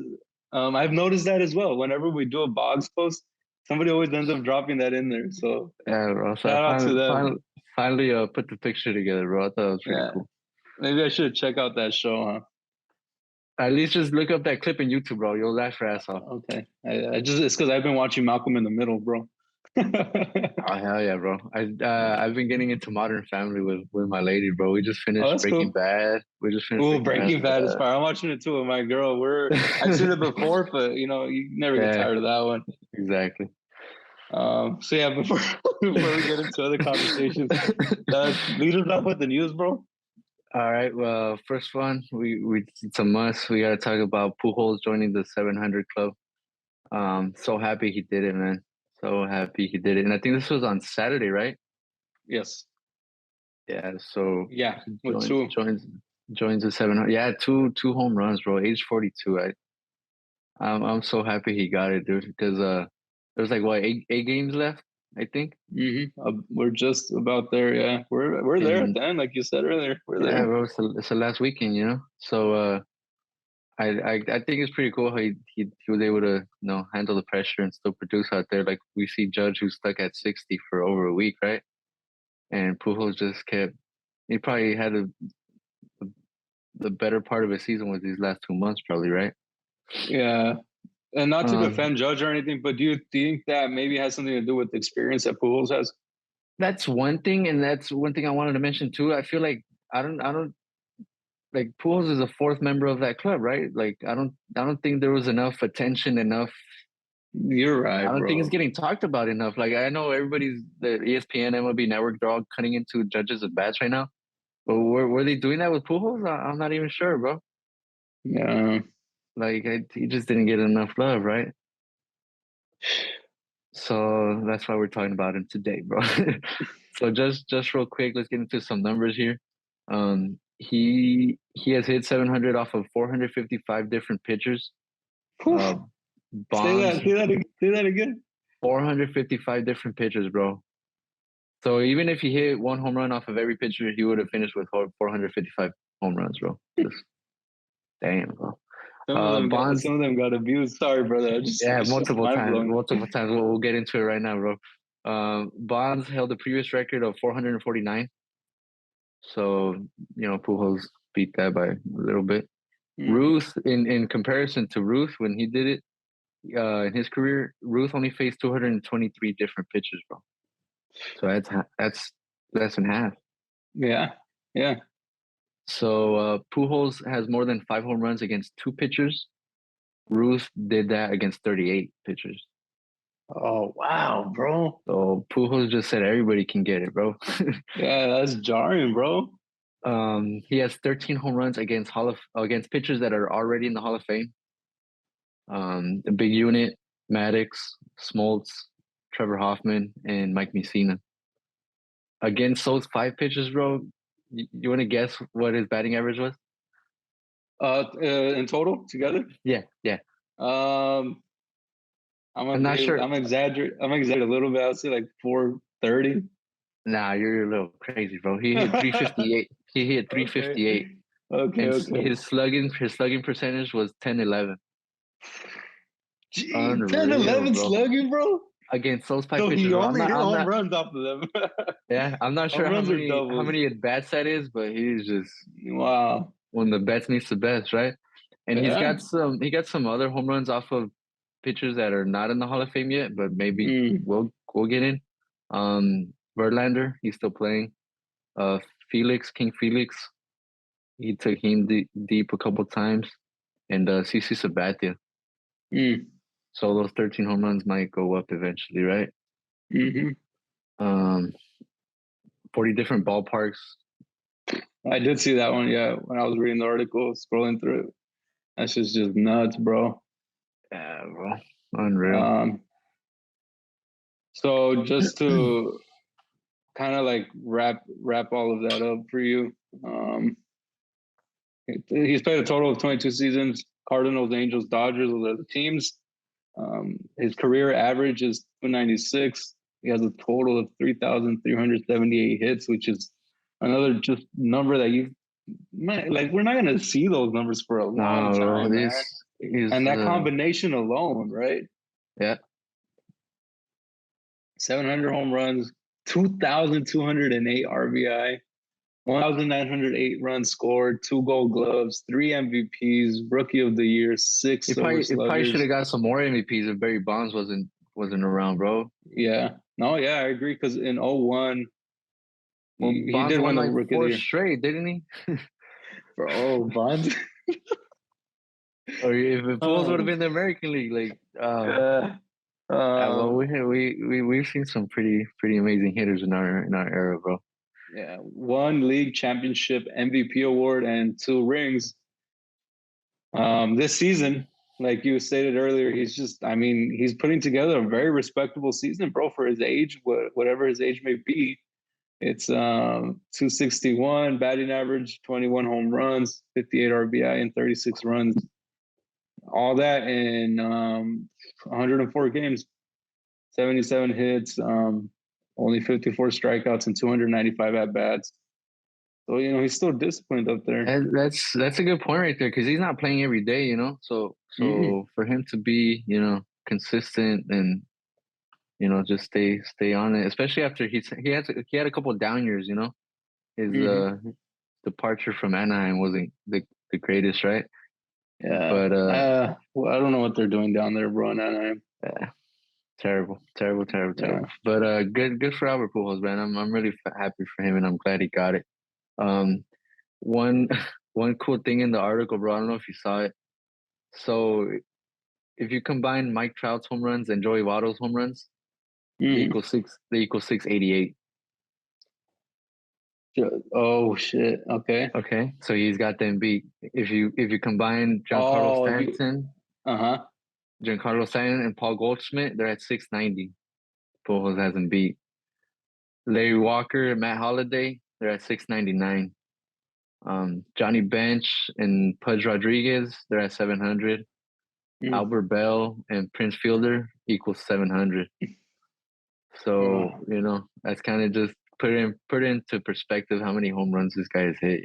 Speaker 1: I've noticed that as well. Whenever we do a Boggs post, somebody always ends up dropping that in there. So
Speaker 2: yeah, bro. So
Speaker 1: shout out to them.
Speaker 2: Finally, put the picture together, bro. I thought it was pretty cool.
Speaker 1: Maybe I should check out that show, huh?
Speaker 2: At least just look up that clip in YouTube, bro. You'll laugh your ass off.
Speaker 1: Okay. It's because I've been watching Malcolm in the Middle, bro.
Speaker 2: Oh hell yeah, bro! I've been getting into Modern Family with my lady, bro. We just finished Breaking Bad. We just finished.
Speaker 1: Breaking Bad is fire. I'm watching it too with my girl. I've seen it before, but you never get tired of that one.
Speaker 2: Exactly.
Speaker 1: So yeah, before we get into other conversations, lead us off with the news, bro.
Speaker 2: All right. Well, first one, it's a must. We got to talk about Pujols joining the 700 club. So happy he did it, man. So happy he did it, and I think this was on Saturday, right?
Speaker 1: Yes.
Speaker 2: Yeah. So
Speaker 1: yeah,
Speaker 2: joins the 700. Yeah, two home runs, bro. Age 42. I'm so happy he got it, dude. Because there's like what eight games left, I think.
Speaker 1: Mm-hmm. We're just about there. Yeah, we're there at the end, like you said earlier. We're there.
Speaker 2: Yeah, bro. It's the last weekend, So I think it's pretty cool how he was able to handle the pressure and still produce out there. Like we see Judge, who's stuck at 60 for over a week, right? And Pujols just kept. He probably had the better part of his season was these last 2 months, probably, right?
Speaker 1: Yeah, and not to defend Judge or anything, but do you think that maybe has something to do with the experience that Pujols has?
Speaker 2: That's one thing, and that's one thing I wanted to mention too. I feel like I don't like Pujols is a fourth member of that club, right? Like I don't think there was enough attention, enough.
Speaker 1: You're right,
Speaker 2: I don't think it's
Speaker 1: bro.
Speaker 2: getting talked about enough. Like I know everybody's the ESPN, MLB network, they're all cutting into judges at bats right now. But were they doing that with Pujols? I'm not even sure, bro.
Speaker 1: Yeah.
Speaker 2: Like he just didn't get enough love, right? So that's why we're talking about him today, bro. So just real quick, let's get into some numbers here. He has hit 700 off of 455 different pitchers. Uh,
Speaker 1: Whew. Say
Speaker 2: Bonds
Speaker 1: that. Say that. Say that again.
Speaker 2: 455 different pitchers, bro. So even if he hit one home run off of every pitcher, he would have finished with 455 home runs, bro. Just damn, bro. Bonds,
Speaker 1: Some of them got abused. Sorry, brother. I
Speaker 2: yeah,
Speaker 1: just
Speaker 2: multiple
Speaker 1: mind
Speaker 2: times,
Speaker 1: blown.
Speaker 2: multiple times. We'll get into it right now, bro. Bonds held the previous record of 449. So, Pujols beat that by a little bit.
Speaker 1: Mm.
Speaker 2: Ruth, in comparison to Ruth, when he did it in his career, Ruth only faced 223 different pitchers, bro. So that's less than half.
Speaker 1: Yeah. Yeah.
Speaker 2: So Pujols has more than 5 home runs against 2 pitchers. Ruth did that against 38 pitchers.
Speaker 1: Oh wow, bro.
Speaker 2: So Pujols just said everybody can get it, bro.
Speaker 1: Yeah, that's jarring, bro.
Speaker 2: He has 13 home runs against pitchers that are already in the Hall of Fame. The big unit, Maddox, Smoltz, Trevor Hoffman, and Mike Mussina. Against those 5 pitches, bro, you want to guess what his batting average was?
Speaker 1: In total together.
Speaker 2: Yeah, yeah.
Speaker 1: Um,
Speaker 2: I'm not sure.
Speaker 1: I'm exaggerating. I'm exaggerating a little bit. I'd say like 430.
Speaker 2: Nah, you're a little crazy, bro. He hit 358. He hit
Speaker 1: Okay.
Speaker 2: 358,
Speaker 1: Okay.
Speaker 2: and
Speaker 1: Okay.
Speaker 2: his slugging percentage was 10-11.
Speaker 1: Gee, 10,
Speaker 2: Unreal,
Speaker 1: 11
Speaker 2: bro.
Speaker 1: slugging, bro.
Speaker 2: Against those five
Speaker 1: So
Speaker 2: pitchers,
Speaker 1: he
Speaker 2: bro.
Speaker 1: only hit
Speaker 2: I'm
Speaker 1: home
Speaker 2: not.
Speaker 1: runs off of them.
Speaker 2: Yeah, I'm not
Speaker 1: Home
Speaker 2: sure how
Speaker 1: runs or
Speaker 2: many
Speaker 1: doubles.
Speaker 2: at bats that is, but he's just
Speaker 1: Wow.
Speaker 2: when the best meets the best, right? And
Speaker 1: Yeah.
Speaker 2: he got some other home runs off of pitchers that are not in the Hall of Fame yet, but maybe
Speaker 1: Mm.
Speaker 2: we'll get in. Verlander, he's still playing. Uh, King Felix, he took him deep a couple times, and CC Sabathia.
Speaker 1: Mm.
Speaker 2: So those 13 home runs might go up eventually, right?
Speaker 1: Hmm.
Speaker 2: Um, 40 different ballparks.
Speaker 1: I did see that one. Yeah, when I was reading the article, scrolling through it. That's just nuts, bro.
Speaker 2: Yeah, bro, unreal.
Speaker 1: Um, so just to kind of like wrap all of that up for you. Um, he's played a total of 22 seasons. Cardinals, Angels, Dodgers, those are the teams. His career average is 296. He has a total of 3,378 hits, which is another just number that you man, like. We're not gonna see those numbers for a long
Speaker 2: No, bro,
Speaker 1: time, man.
Speaker 2: this is
Speaker 1: And that combination alone, right?
Speaker 2: yeah.
Speaker 1: 700 home runs, 2,208 RBI, 1,908 runs scored, 2 Gold Gloves, 3 MVPs, Rookie of the Year, 6 Silver
Speaker 2: He probably should
Speaker 1: Sluggers.
Speaker 2: have got some more MVPs if Barry Bonds wasn't around, bro.
Speaker 1: Yeah. No, yeah, I agree. Because in '01,
Speaker 2: Well,
Speaker 1: he
Speaker 2: Bonds
Speaker 1: did
Speaker 2: won
Speaker 1: win the
Speaker 2: like
Speaker 1: Rookie of the
Speaker 2: four
Speaker 1: Year.
Speaker 2: straight, didn't he?
Speaker 1: Bro, Bonds.
Speaker 2: Or if the Bulls would have
Speaker 1: Oh,
Speaker 2: been the American League, like
Speaker 1: yeah.
Speaker 2: well,
Speaker 1: Um,
Speaker 2: we've seen some pretty amazing hitters in our era, bro.
Speaker 1: yeah. 1 league championship MVP award and 2 rings. This season, like you stated earlier, I mean, he's putting together a very respectable season, bro, for his age, whatever his age may be. It's 261 batting average, 21 home runs, 58 RBI, and 36 runs. All that in 104 games, 77 hits, only 54 strikeouts, and 295 at bats. So he's still disciplined up there.
Speaker 2: And that's a good point right there because he's not playing every day, you know. So
Speaker 1: Mm-hmm.
Speaker 2: so for him to be consistent and just stay on it, especially after he had a couple of down years, his
Speaker 1: Mm-hmm.
Speaker 2: departure from Anaheim wasn't the greatest, right?
Speaker 1: Yeah.
Speaker 2: But
Speaker 1: Well, I don't know what they're doing down there, bro, in Anaheim.
Speaker 2: yeah. Terrible.
Speaker 1: Yeah.
Speaker 2: But good for Albert Pujols, man. I'm really happy for him, and I'm glad he got it. Um, one one cool thing in the article, bro. I don't know if you saw it. So if you combine Mike Trout's home runs and Joey Votto's home runs, they
Speaker 1: Mm.
Speaker 2: equal six. They equal 688.
Speaker 1: Oh shit. Okay.
Speaker 2: Okay, so he's got them beat. If you combine
Speaker 1: Oh, you. Uh-huh.
Speaker 2: Giancarlo Stanton and Paul Goldschmidt, they're at 690. Pujols hasn't beat. Larry Walker and Matt Holliday, they're at 699. Johnny Bench and Pudge Rodriguez, they're at 700.
Speaker 1: Mm.
Speaker 2: Albert Bell and Prince Fielder equals 700. So,
Speaker 1: Wow.
Speaker 2: that's kind of just put into perspective how many home runs this guy has hit.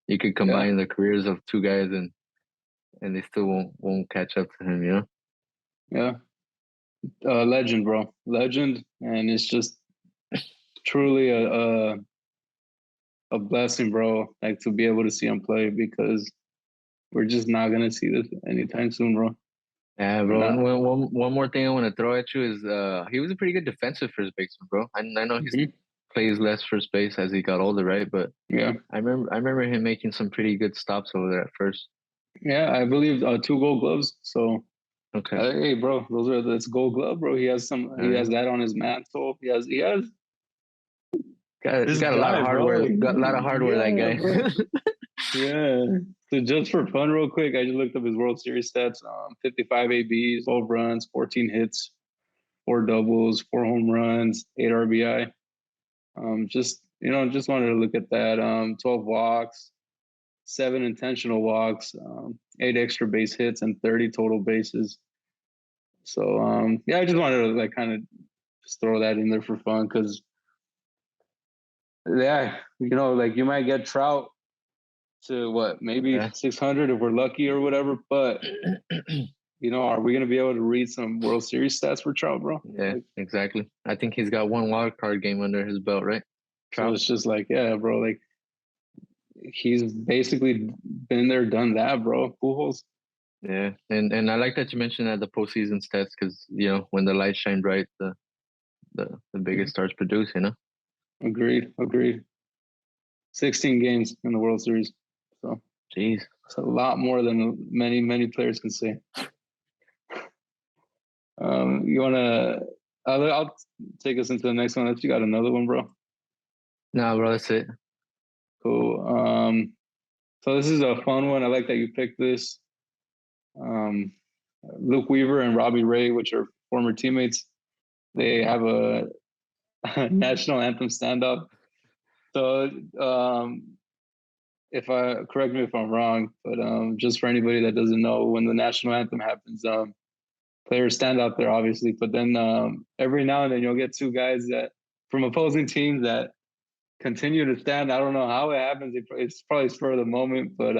Speaker 2: You could
Speaker 1: Yeah.
Speaker 2: combine the careers of two guys and they still won't catch up to him.
Speaker 1: Yeah. Legend, bro. Legend, and it's just truly a blessing, bro. Like to be able to see him play because we're just not gonna see this anytime soon, bro.
Speaker 2: Yeah,
Speaker 1: We're
Speaker 2: bro. And
Speaker 1: not.
Speaker 2: one more thing I want to throw at you is he was a pretty good defensive first baseman, bro. I know he
Speaker 1: Mhm.
Speaker 2: plays less first base as he got older, right? But
Speaker 1: Yeah.
Speaker 2: I remember him making some pretty good stops over there at first.
Speaker 1: Yeah. I believe 2 Gold Gloves. So
Speaker 2: Okay.
Speaker 1: hey, bro, that's Gold Glove, bro. He has some. He has that on his mantle. He has
Speaker 2: Got
Speaker 1: this
Speaker 2: got a lot of
Speaker 1: guy, bro.
Speaker 2: hardware. Got a lot of hardware. That
Speaker 1: Yeah,
Speaker 2: guy.
Speaker 1: bro. Yeah. So just for fun, real quick, I just looked up his World Series stats. 55 ABs, 12 runs, 14 hits, 4 doubles, 4 home runs, 8 RBI. Just wanted to look at that. 12 walks, 7 intentional walks, 8 extra base hits, and 30 total bases. So yeah, I just wanted to like kind of just throw that in there for fun because yeah, like you might get Trout to what, maybe
Speaker 2: Yeah.
Speaker 1: 600 if we're lucky or whatever. But are we gonna be able to read some World Series stats for Trout, bro?
Speaker 2: Yeah,
Speaker 1: Like,
Speaker 2: exactly. I think he's got one wild card game under his belt, right?
Speaker 1: so
Speaker 2: Trout.
Speaker 1: it's just like, yeah, bro. Like he's basically been there, done that, bro. Pujols.
Speaker 2: Yeah, and I like that you mentioned that the postseason stats because when the lights shine bright, the biggest stars produce.
Speaker 1: Agreed. Agreed. 16 games in the World Series. So
Speaker 2: Jeez.
Speaker 1: it's a lot more than many, many players can say. You wanna? I'll take us into the next one. If you got another one, bro.
Speaker 2: Nah, bro, that's it.
Speaker 1: Cool. So this is a fun one. I like that you picked this. Um, Luke Weaver and Robbie Ray, which are former teammates, they have a national anthem standoff. So, if I correct me if I'm wrong, but just for anybody that doesn't know, when the national anthem happens, players stand out there, obviously, but then every now and then you'll get 2 guys that from opposing teams that continue to stand. I don't know how it happens. It's probably spur of the moment, but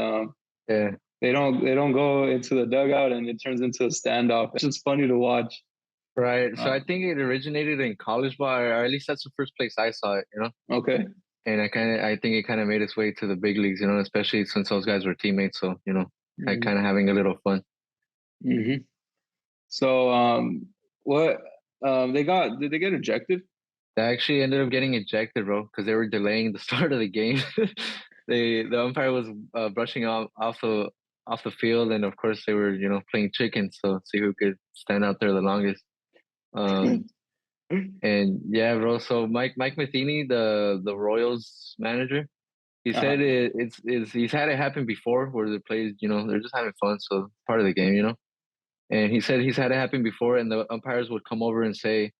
Speaker 2: Yeah.
Speaker 1: they don't go into the dugout and it turns into a standoff. It's just funny to watch.
Speaker 2: Right. So I think it originated in college ball, or at least that's the first place I saw it.
Speaker 1: Okay.
Speaker 2: And I think it kind of made its way to the big leagues, especially since those guys were teammates. So,
Speaker 1: Mm-hmm.
Speaker 2: kind of having a little fun.
Speaker 1: Mm-hmm. So what did they get ejected?
Speaker 2: They actually ended up getting ejected, bro, because they were delaying the start of the game. The umpire was brushing off the field, and of course they were playing chicken, so see who could stand out there the longest. Um, and yeah, bro. So Mike Matheny, the Royals manager, he said
Speaker 1: Uh-huh.
Speaker 2: he's had it happen before where the players they're just having fun, so part of the game. And he said he's had it happen before, and the umpires would come over and say,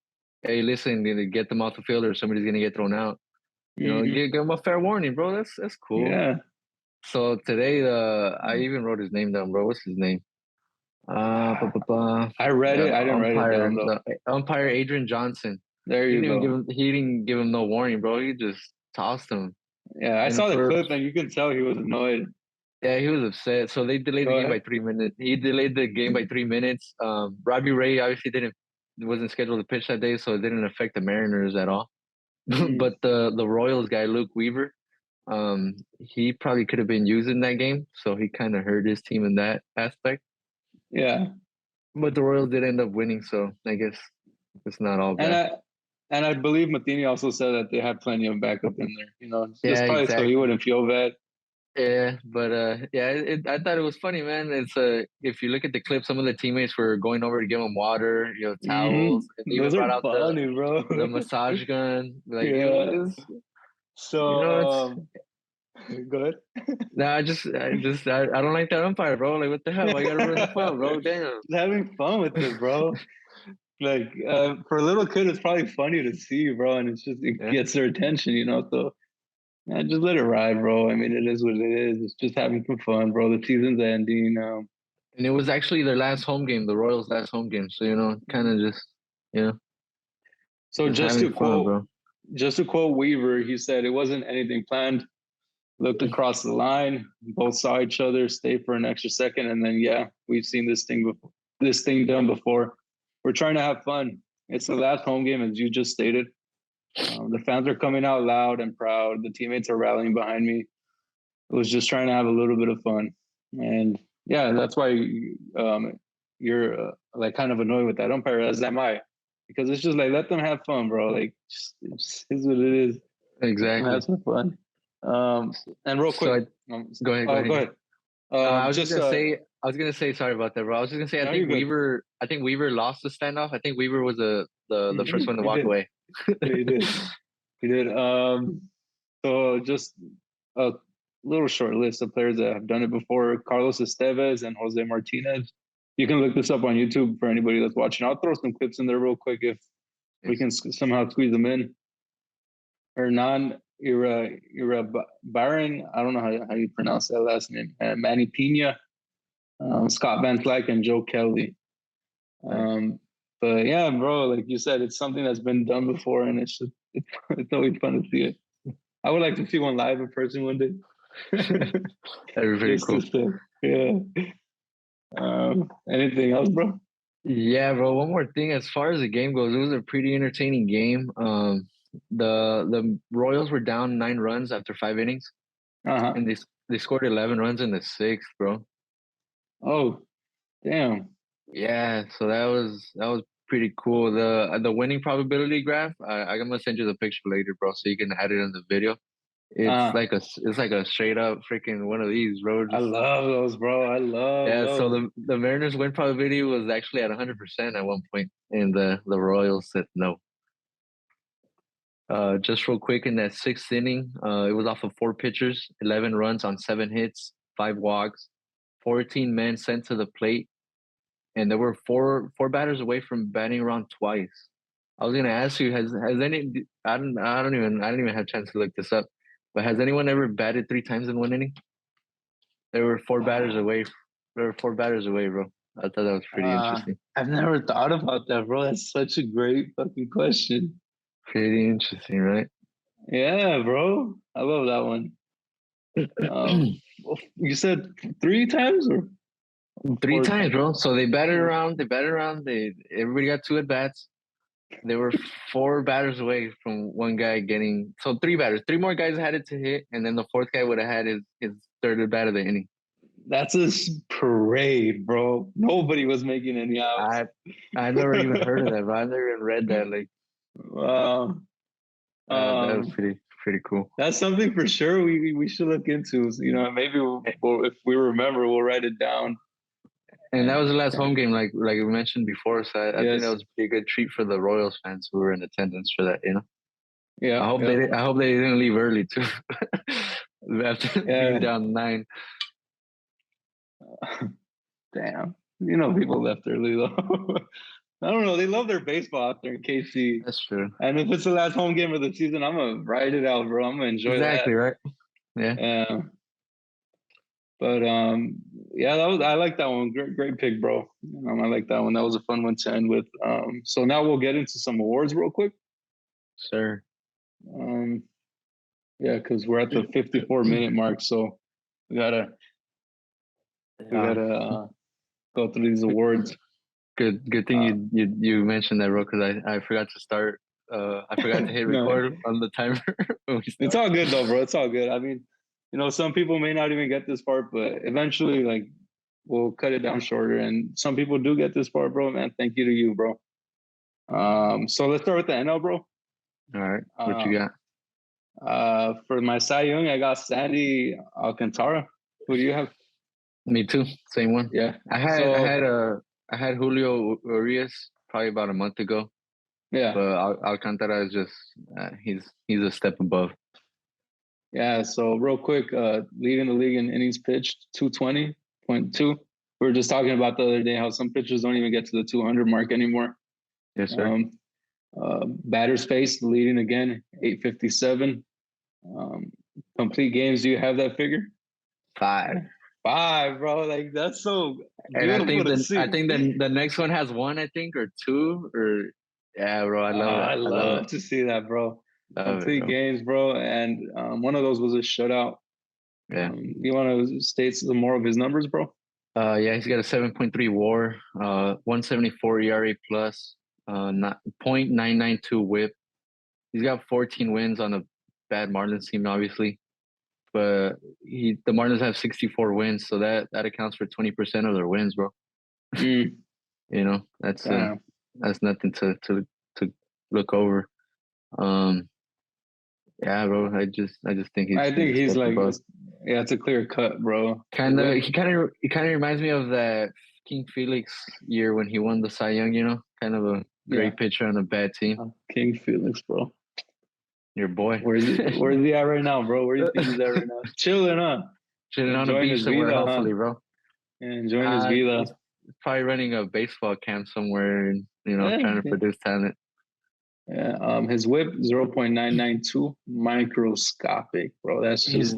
Speaker 2: "Hey, listen, get them off the field, or somebody's gonna get thrown out."
Speaker 1: Mm-hmm.
Speaker 2: Give them a fair warning, bro. That's cool.
Speaker 1: Yeah.
Speaker 2: So today, I even wrote his name down, bro. What's his name?
Speaker 1: I read
Speaker 2: Yeah,
Speaker 1: it.
Speaker 2: the
Speaker 1: I didn't write it
Speaker 2: umpire,
Speaker 1: down though.
Speaker 2: the umpire Adrian Johnson.
Speaker 1: There you go.
Speaker 2: He didn't give him no warning, bro. He just tossed him.
Speaker 1: Yeah, I
Speaker 2: And
Speaker 1: saw the
Speaker 2: for
Speaker 1: clip and you can tell he was annoyed.
Speaker 2: Yeah, he was upset. So they delayed the
Speaker 1: Go
Speaker 2: game by
Speaker 1: ahead.
Speaker 2: 3 minutes. He delayed the game by 3 minutes. Robbie Ray obviously wasn't scheduled to pitch that day, so it didn't affect the Mariners at all.
Speaker 1: Mm.
Speaker 2: But the Royals guy, Luke Weaver, he probably could have been used in that game, so he kind of hurt his team in that aspect.
Speaker 1: Yeah.
Speaker 2: But the Royals did end up winning, so I guess It's not all
Speaker 1: And
Speaker 2: bad.
Speaker 1: I believe Matheny also said that they had plenty of backup in there. You know,
Speaker 2: Yeah,
Speaker 1: just probably so he
Speaker 2: exactly.
Speaker 1: wouldn't feel bad.
Speaker 2: Yeah, but yeah, I thought it was funny, man. It's if you look at the clip, some of the teammates were going over to give him water, towels, and they even
Speaker 1: Those
Speaker 2: brought
Speaker 1: are
Speaker 2: out
Speaker 1: funny, bro.
Speaker 2: the massage gun. Like it
Speaker 1: Yeah.
Speaker 2: was,
Speaker 1: So,
Speaker 2: it's
Speaker 1: go ahead.
Speaker 2: nah. I don't like that umpire, bro. Like what the hell? Why you gotta ruin the fun, bro? Damn.
Speaker 1: Just having fun with it, bro. Like for a little kid, it's probably funny to see, bro, and it
Speaker 2: Yeah.
Speaker 1: gets their attention, you know. So yeah, just let it ride, bro. I mean, it is what it is. It's just having some fun, bro. The season's ending.
Speaker 2: And it was actually their last home game, the Royals' last home game. So kind of just you know,
Speaker 1: So
Speaker 2: just having fun, bro.
Speaker 1: just to quote Weaver, he said it wasn't anything planned. Looked across the line, both saw each other, stayed for an extra second, and then yeah, we've seen this thing done before. We're trying to have fun. It's the last home game, as you just stated. The fans are coming out loud and proud. The teammates are rallying behind me. It was just trying to have a little bit of fun, and yeah, that's why you're like kind of annoyed with that umpire, as am I, because it's just like let them have fun, bro. Like it just is what it is. Let them
Speaker 2: Exactly.
Speaker 1: have some fun. And real
Speaker 2: So
Speaker 1: quick,
Speaker 2: go ahead, go
Speaker 1: oh, go
Speaker 2: ahead.
Speaker 1: ahead.
Speaker 2: I was just
Speaker 1: Just
Speaker 2: gonna say, sorry about that, bro. I was just gonna say,
Speaker 1: no, you're good.
Speaker 2: I think Weaver lost the standoff. I think Weaver was the first one to
Speaker 1: He
Speaker 2: walk
Speaker 1: did.
Speaker 2: away.
Speaker 1: Yeah, he did. He did. So just a little short list of players that have done it before: Carlos Estevez and Jose Martinez. You can look this up on YouTube for anybody that's watching. I'll throw some clips in there real quick if we
Speaker 2: Yes.
Speaker 1: can somehow squeeze them in. Hernan Byron, I don't know how you pronounce that last name. Manny Pina, Scott Van Slyke, and Joe Kelly.
Speaker 2: Nice.
Speaker 1: But yeah, bro, like you said, it's something that's been done before, and it's always fun to see it. I would like to see one live in person one day.
Speaker 2: That'd be pretty
Speaker 1: Just to
Speaker 2: cool.
Speaker 1: say, yeah. Anything else, bro?
Speaker 2: Yeah, bro. One more thing, as far as the game goes, it was a pretty entertaining game. The Royals were down 9 runs after 5 innings,
Speaker 1: Uh huh.
Speaker 2: and they scored 11 runs in the sixth, bro.
Speaker 1: Oh, damn.
Speaker 2: Yeah, so that was pretty cool. The winning probability graph, I'm gonna send you the picture later, bro, so you can add it in the video.
Speaker 1: Uh,
Speaker 2: It's like a straight up freaking one of these, bro.
Speaker 1: I
Speaker 2: Just
Speaker 1: love those, bro. I love
Speaker 2: yeah. So
Speaker 1: those.
Speaker 2: the Mariners win probability was actually at 100% at one point, and the Royals said no. Just real quick, in that sixth inning, it was off of 4 pitchers, 11 runs on 7 hits, 5 walks, 14 men sent to the plate, and there were four batters away from batting around twice. I was gonna ask you, has any I didn't even have a chance to look this up, but has anyone ever batted 3 times in one inning? There were four batters away. There were 4 batters away, bro. I thought that was pretty interesting.
Speaker 1: I've never thought about that, bro. That's such a great fucking question.
Speaker 2: Pretty interesting, right?
Speaker 1: Yeah, bro. I love that one. You said 3 times or
Speaker 2: Three
Speaker 1: 4 times?
Speaker 2: times, bro. So they batted around. They batted around. Everybody got 2 at bats. They were 4 batters away from one guy getting. So 3 batters. 3 more guys had it to hit, and then the fourth guy would have had his third at bat of the inning.
Speaker 1: That's a parade, bro. Nobody was making any outs.
Speaker 2: I never even heard of that, bro. I never even read that. Like
Speaker 1: Wow.
Speaker 2: that was pretty cool.
Speaker 1: That's something for sure we should look into. You know, maybe if we remember, we'll write it down.
Speaker 2: And that was the last
Speaker 1: Yeah.
Speaker 2: home game, like we mentioned before. So I think that
Speaker 1: Yes.
Speaker 2: was a pretty good treat for the Royals fans who were in attendance for that.
Speaker 1: Yeah. Yeah.
Speaker 2: I hope they didn't leave early too, after being
Speaker 1: Yeah.
Speaker 2: down 9.
Speaker 1: Damn. You know, people left early though. I don't know. They love their baseball out there in KC.
Speaker 2: That's true.
Speaker 1: And if it's the last home game of the season, I'm gonna ride it out, bro. I'm gonna enjoy that.
Speaker 2: Exactly right. Yeah.
Speaker 1: Yeah. But yeah, I like that one. Great pick, bro. I like that one. That was a fun one to end with. So now we'll get into some awards real quick.
Speaker 2: Sir.
Speaker 1: Um, yeah, because we're at the 54-minute mark, so we gotta we
Speaker 2: Yeah.
Speaker 1: gotta go through these awards.
Speaker 2: Good thing
Speaker 1: Uh,
Speaker 2: you mentioned that, bro, because I forgot to start. I forgot to hit
Speaker 1: no,
Speaker 2: record on the timer when we
Speaker 1: it's
Speaker 2: started.
Speaker 1: all good though, bro. It's all good. I mean, you know, some people may not even get this part, but eventually, like, we'll cut it down shorter. And some people do get this part, bro. Man, thank you to you, bro. So let's start with the NL, bro.
Speaker 2: All right, what you got?
Speaker 1: For my Cy Young, I got Sandy Alcantara. Who do you have?
Speaker 2: Me too. Same one.
Speaker 1: Yeah.
Speaker 2: I had Julio Rodriguez probably about a month ago,
Speaker 1: Yeah.
Speaker 2: but Alcantara is just he's a step above.
Speaker 1: Yeah. So real quick, leading the league in innings pitched, 220.2. We were just talking about the other day how some pitchers don't even get to the 200 mark anymore.
Speaker 2: Yes, sir.
Speaker 1: Batter space leading again, 857. Complete games. Do you have that figure?
Speaker 2: 5.
Speaker 1: 5, bro. Like that's so
Speaker 2: And
Speaker 1: beautiful to see.
Speaker 2: I think the next one has 1, I think, or 2, or yeah, bro. I love it.
Speaker 1: I love to see that, bro. Complete games, bro. And one of those was a shutout.
Speaker 2: Yeah.
Speaker 1: You want to state some more of his numbers, bro?
Speaker 2: Yeah, he's got a 7.3 WAR, 174 ERA plus, 0.992 WHIP. He's got 14 wins on a bad Marlins team, obviously, but the Marlins have 64 wins, so that accounts for 20% of their wins, bro. You know, that's nothing to look over. Yeah, bro. I just think
Speaker 1: he's like, yeah, it's a clear cut, bro.
Speaker 2: He kind of reminds me of that King Felix year when he won the Cy Young. You know, kind of a great pitcher on a bad team.
Speaker 1: King Felix, bro.
Speaker 2: Your boy.
Speaker 1: Where's he at right now, bro? Where do you think he's at right now? Chilling, huh?
Speaker 2: Chilling on the beach somewhere, hopefully, bro.
Speaker 1: Yeah, enjoying his vida.
Speaker 2: He's probably running a baseball camp somewhere and, trying to produce talent.
Speaker 1: Yeah. His whip, 0.992, microscopic, bro. That's just...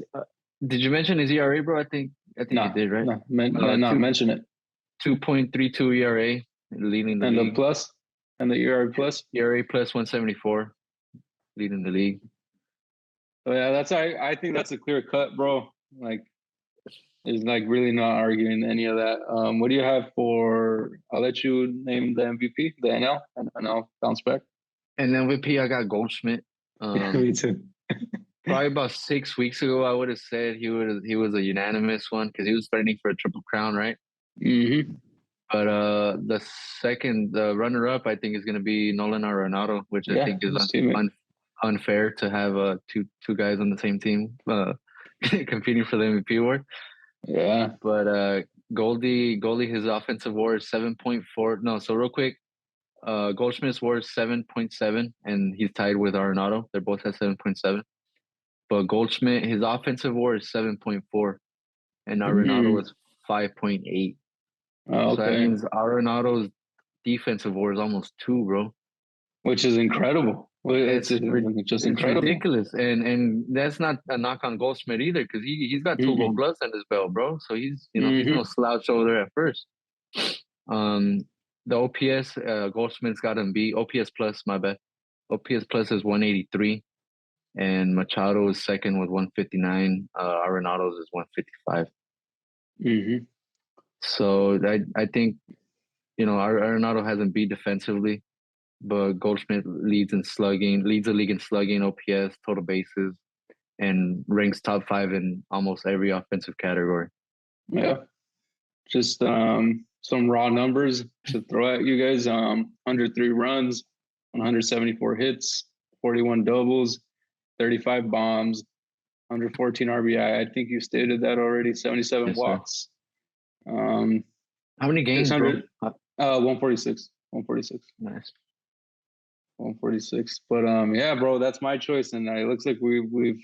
Speaker 2: did you mention his ERA, bro? I think you did, right?
Speaker 1: No, mention it.
Speaker 2: 2.32 ERA, leading the league.
Speaker 1: And the plus? And the ERA plus?
Speaker 2: ERA plus 174, leading the league.
Speaker 1: So yeah, I think that's a clear cut, bro. Like, there's like really not arguing any of that. What do you have for? I'll let you name the MVP, the NL, and I'll bounce back.
Speaker 2: And MVP, I got Goldschmidt.
Speaker 1: Me too.
Speaker 2: Probably about 6 weeks ago, I would have said he was a unanimous one because he was fighting for a triple crown, right?
Speaker 1: Mm-hmm.
Speaker 2: But the runner-up, I think, is going to be Nolan Arenado, which I think is unfair to have two guys on the same team competing for the MVP award.
Speaker 1: Yeah.
Speaker 2: But Goldie, his offensive WAR is 7.4. No, so real quick, Goldschmidt's WAR is 7.7, and he's tied with Arenado. They're both at 7.7. But Goldschmidt, his offensive WAR is 7.4, and Arenado is 5.8.
Speaker 1: Oh, okay.
Speaker 2: So that means Arenado's defensive WAR is almost 2, bro.
Speaker 1: Which is incredible. It's just incredible.
Speaker 2: Ridiculous. And that's not a knock on Goldschmidt either, because he's got 2 Gold Gloves on his belt, bro. So he's he's no slouch over there at first. The OPS, Goldschmidt's got him beat. OPS plus, my bad. OPS plus is 183, and Machado is second with 159. Arenado's is 155. So I think Arenado hasn't beat defensively, but Goldschmidt leads the league in slugging, OPS, total bases, and ranks top 5 in almost every offensive category.
Speaker 1: Yeah. Just some raw numbers to throw at you guys. 103 runs, 174 hits, 41 doubles, 35 bombs, 114 RBI. I think you stated that already. 77 walks.
Speaker 2: How many games, bro?
Speaker 1: 146. 146.
Speaker 2: Nice.
Speaker 1: 146. But yeah, bro, that's my choice, and it looks like we've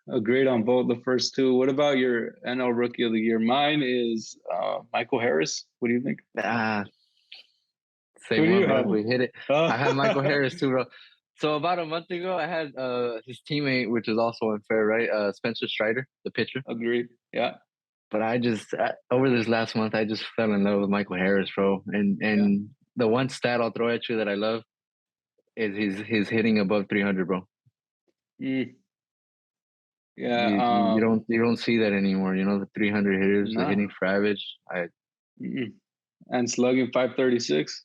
Speaker 1: agreed on both the first 2. What about your NL Rookie of the Year? Mine is Michael Harris. What do you think?
Speaker 2: Same one, bro. We hit it. I had Michael Harris too, bro. So about a month ago, I had his teammate, which is also unfair, right? Spencer Strider, the pitcher.
Speaker 1: Agreed. Yeah.
Speaker 2: But over this last month, I just fell in love with Michael Harris, bro. And the one stat I'll throw at you that I love is his hitting above 300, bro.
Speaker 1: Yeah.
Speaker 2: You don't see that anymore. The 300 hitters, the hitting for average.
Speaker 1: And slugging 536.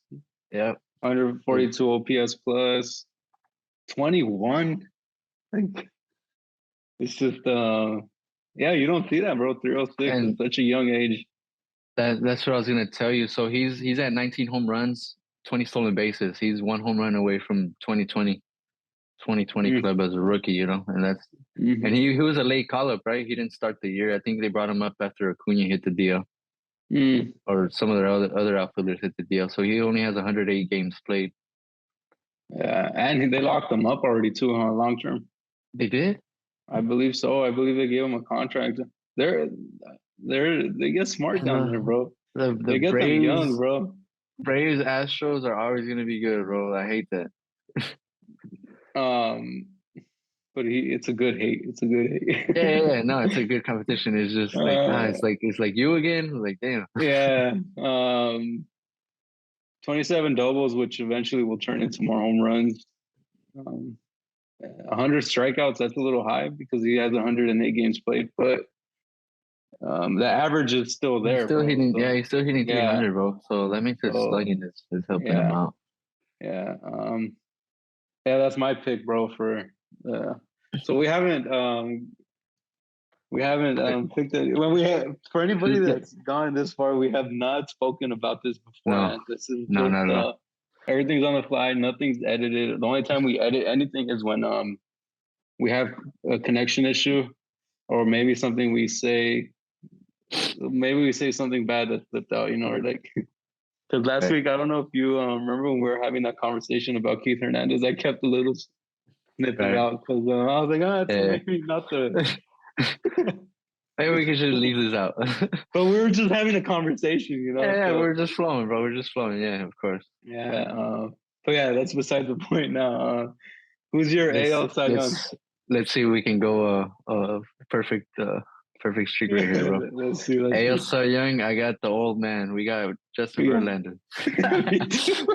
Speaker 2: Yeah.
Speaker 1: 142 OPS plus 21. It's just you don't see that, bro. 306 at such a young age.
Speaker 2: That's what I was gonna tell you. So he's at 19 home runs, 20 stolen bases. He's one home run away from 2020
Speaker 1: Mm,
Speaker 2: club as a rookie, and
Speaker 1: mm-hmm,
Speaker 2: he was a late call up, right? He didn't start the year. I think they brought him up after Acuna hit the DL,
Speaker 1: mm.
Speaker 2: or some of their other outfielders hit the DL. So he only has 108 games played.
Speaker 1: Yeah, and they locked him up already too, huh? Long term.
Speaker 2: They did?
Speaker 1: I believe so. I believe they gave him a contract. They're they get smart
Speaker 2: And
Speaker 1: down there, bro.
Speaker 2: the
Speaker 1: They get them young, bro.
Speaker 2: Braves Astros are always gonna be good, bro. I hate that.
Speaker 1: Um, but it's a good hate. It's a good
Speaker 2: Yeah.
Speaker 1: hate.
Speaker 2: No, it's a good competition. It's just like
Speaker 1: uh,
Speaker 2: it's like you again. Like damn.
Speaker 1: yeah. 27 doubles, which eventually will turn into more home runs. 100 strikeouts. That's a little high because he has 108 games played, but the average is still
Speaker 2: He's
Speaker 1: there,
Speaker 2: still
Speaker 1: bro.
Speaker 2: hitting. Yeah,
Speaker 1: So
Speaker 2: he's still hitting
Speaker 1: yeah.
Speaker 2: 300, bro. So that means his
Speaker 1: So
Speaker 2: slugging is helping him
Speaker 1: yeah.
Speaker 2: out.
Speaker 1: Yeah. Yeah, that's my pick, bro. So we haven't picked it. When we have for anybody that's gone this far, we have not spoken about this
Speaker 2: No,
Speaker 1: beforehand. This is
Speaker 2: no,
Speaker 1: just
Speaker 2: not at all.
Speaker 1: everything's on the fly. Nothing's edited. The only time we edit anything is when we have a connection issue, or maybe something we say. Maybe we say something bad that slipped out, or like. Because last
Speaker 2: Right.
Speaker 1: week, I don't know if you remember when we were having that conversation about Keith Hernandez. I kept a little snipping
Speaker 2: Right.
Speaker 1: out because I was like, it's
Speaker 2: Yeah.
Speaker 1: maybe not the.
Speaker 2: Maybe we should leave this out.
Speaker 1: But we were just having a conversation.
Speaker 2: Yeah,
Speaker 1: So
Speaker 2: we're just flowing, bro. We're just flowing. Yeah, of course.
Speaker 1: yeah, but yeah, that's beside the point now. Who's your
Speaker 2: Let's
Speaker 1: AL Cy Young?
Speaker 2: let's let's see if we can go perfect perfect streak right here, bro.
Speaker 1: Let's see. Let's
Speaker 2: AL
Speaker 1: see.
Speaker 2: Cy Young, I got the old man. We got Justin
Speaker 1: Yeah.
Speaker 2: Verlander.
Speaker 1: Me too.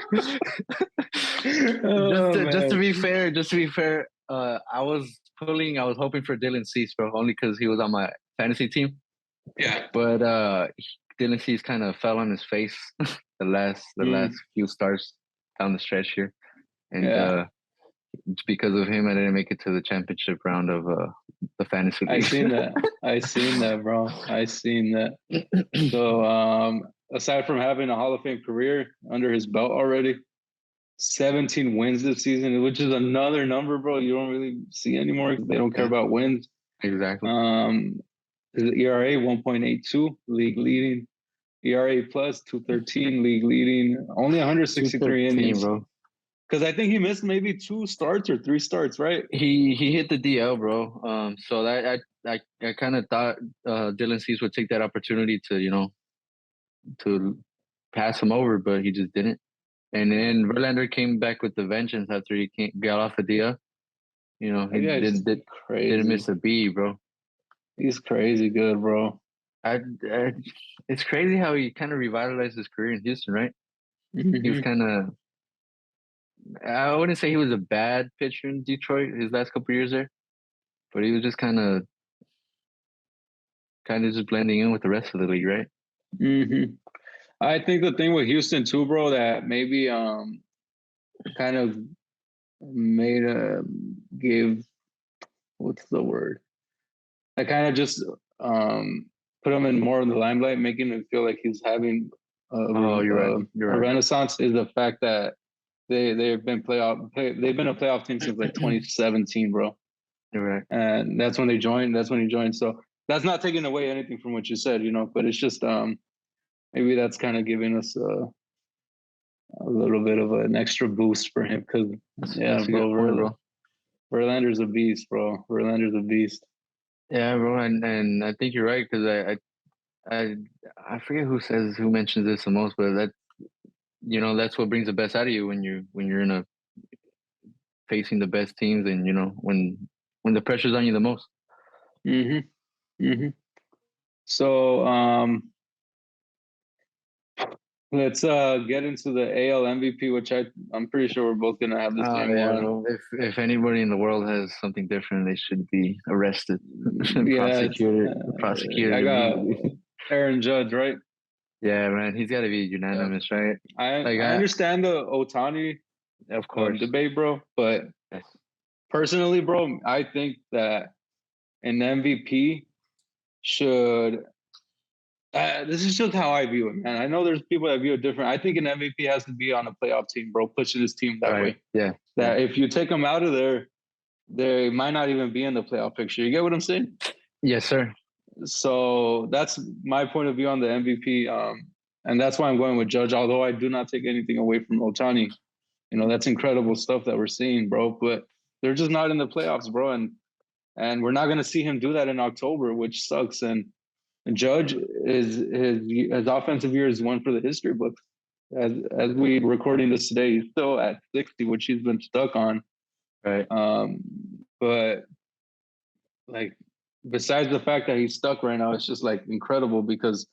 Speaker 1: Oh
Speaker 2: Just to
Speaker 1: man.
Speaker 2: be fair, I was hoping for Dylan Cease, bro, only because he was on my fantasy team.
Speaker 1: Yeah.
Speaker 2: But Dylan Cease kind of fell on his face the last few starts down the stretch here, and
Speaker 1: Yeah.
Speaker 2: because of him, I didn't make it to the championship round of the fantasy league.
Speaker 1: I seen that, bro. I seen that. So, aside from having a Hall of Fame career under his belt already, 17 wins this season, which is another number, bro. You don't really see anymore because they don't care about wins.
Speaker 2: Exactly.
Speaker 1: His ERA 1.82, league leading. ERA plus 213, league leading. Only 163 innings,
Speaker 2: bro.
Speaker 1: Because I think he missed maybe 2 starts or 3 starts, right?
Speaker 2: He hit the DL, bro. So that I kind of thought Dylan Cease would take that opportunity to to pass him over, but he just didn't. And then Verlander came back with the vengeance after he got off the DL. He didn't miss a beat, bro.
Speaker 1: He's crazy good, bro.
Speaker 2: It's crazy how he kind of revitalized his career in Houston, right?
Speaker 1: Mm-hmm.
Speaker 2: He was kind of. I wouldn't say he was a bad pitcher in Detroit his last couple years there, but he was just kind of just blending in with the rest of the league, right?
Speaker 1: Mm-hmm. I think the thing with Houston too, bro, that maybe kind of made give what's the word? I kind of just put him in more in the limelight, making him feel like he's having
Speaker 2: You're right. You're
Speaker 1: a
Speaker 2: right.
Speaker 1: renaissance is the fact that they've been they've been a playoff team since like 2017, bro.
Speaker 2: You're right.
Speaker 1: And that's when they joined. That's when he joined. So that's not taking away anything from what you said, but it's just maybe that's kind of giving us a little bit of an extra boost for him because
Speaker 2: That's a good point, bro.
Speaker 1: Verlander's a beast, bro. Verlander's a beast.
Speaker 2: Yeah, bro, and I think you're right because I forget who mentions this the most, but that's what brings the best out of you when you're in a facing the best teams and when the pressure's on you the most.
Speaker 1: Mm-hmm. Mm-hmm. So let's get into the AL MVP, which I'm pretty sure we're both gonna have the same one.
Speaker 2: If anybody in the world has something different, they should be arrested,
Speaker 1: Yeah,
Speaker 2: prosecuted
Speaker 1: I got
Speaker 2: immediately.
Speaker 1: Aaron Judge, right?
Speaker 2: Yeah, man, he's got to be unanimous, right?
Speaker 1: I understand the Ohtani
Speaker 2: of course
Speaker 1: debate, bro, but
Speaker 2: yes.
Speaker 1: Personally, bro, I think that an MVP should This is just how I view it, man. I know there's people that view it different. I think an MVP has to be on a playoff team, bro, pushing his team that way.
Speaker 2: Yeah.
Speaker 1: That if you take them out of there, they might not even be in the playoff picture. You get what I'm saying?
Speaker 2: Yes, sir.
Speaker 1: So that's my point of view on the MVP. And that's why I'm going with Judge, although I do not take anything away from Ohtani. You know, that's incredible stuff that we're seeing, bro. But they're just not in the playoffs, bro. And we're not going to see him do that in October, which sucks. And Judge is his offensive year is one for the history books. As we recording this today, he's still at 60, which he's been stuck on.
Speaker 2: Right.
Speaker 1: But like, besides the fact that he's stuck right now, it's just like incredible because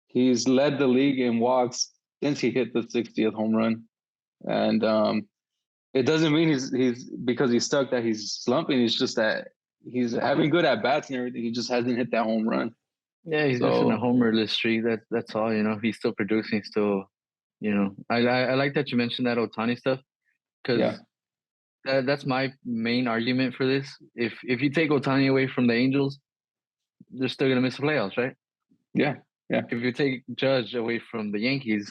Speaker 1: he's led the league in walks since he hit the 60th home run, and it doesn't mean he's because he's stuck that he's slumping. It's just that he's having good at bats and everything. He just hasn't hit that home run.
Speaker 2: Yeah, he's just in a homerless streak. That's all. You know, he's still producing. Still, you know, I like that you mentioned that Ohtani stuff because that's my main argument for this. If you take Ohtani away from the Angels, they're still gonna miss the playoffs, right?
Speaker 1: Yeah.
Speaker 2: If you take Judge away from the Yankees,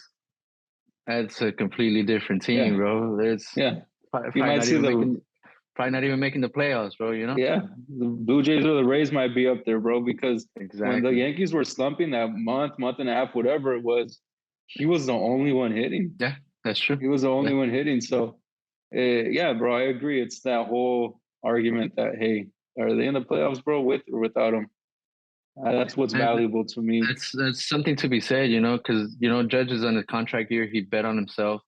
Speaker 2: that's a completely different team, bro. It's probably not even making the playoffs, bro. You know?
Speaker 1: Yeah, the Blue Jays or the Rays might be up there, bro. Because when the
Speaker 2: Exactly.
Speaker 1: Yankees were slumping that month and a half, whatever it was, he was the only one hitting.
Speaker 2: Yeah, that's true.
Speaker 1: He was the only one hitting. So, yeah, bro, I agree. It's that whole argument that, hey, are they in the playoffs, bro, with or without him? That's what's valuable to me.
Speaker 2: That's something to be said, you know, because you know Judge is on a contract year. He bet on himself,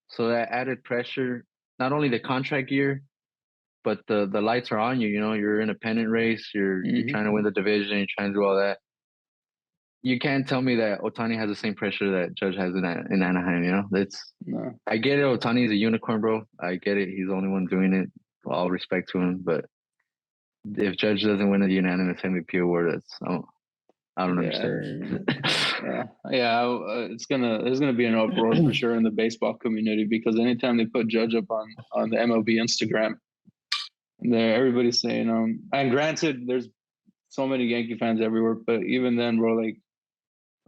Speaker 2: so that added pressure. Not only the contract year, but the lights are on you. You know, you're in a pennant race. You're trying to win the division. You're trying to do all that. You can't tell me that Ohtani has the same pressure that Judge has in Anaheim. You know, I get it. Ohtani is a unicorn, bro. I get it. He's the only one doing it. All respect to him, but if Judge doesn't win a unanimous MVP award, I don't understand.
Speaker 1: There's gonna be an uproar for sure in the baseball community because anytime they put Judge up on the MLB Instagram, everybody's saying and granted, there's so many Yankee fans everywhere, but even then, bro, like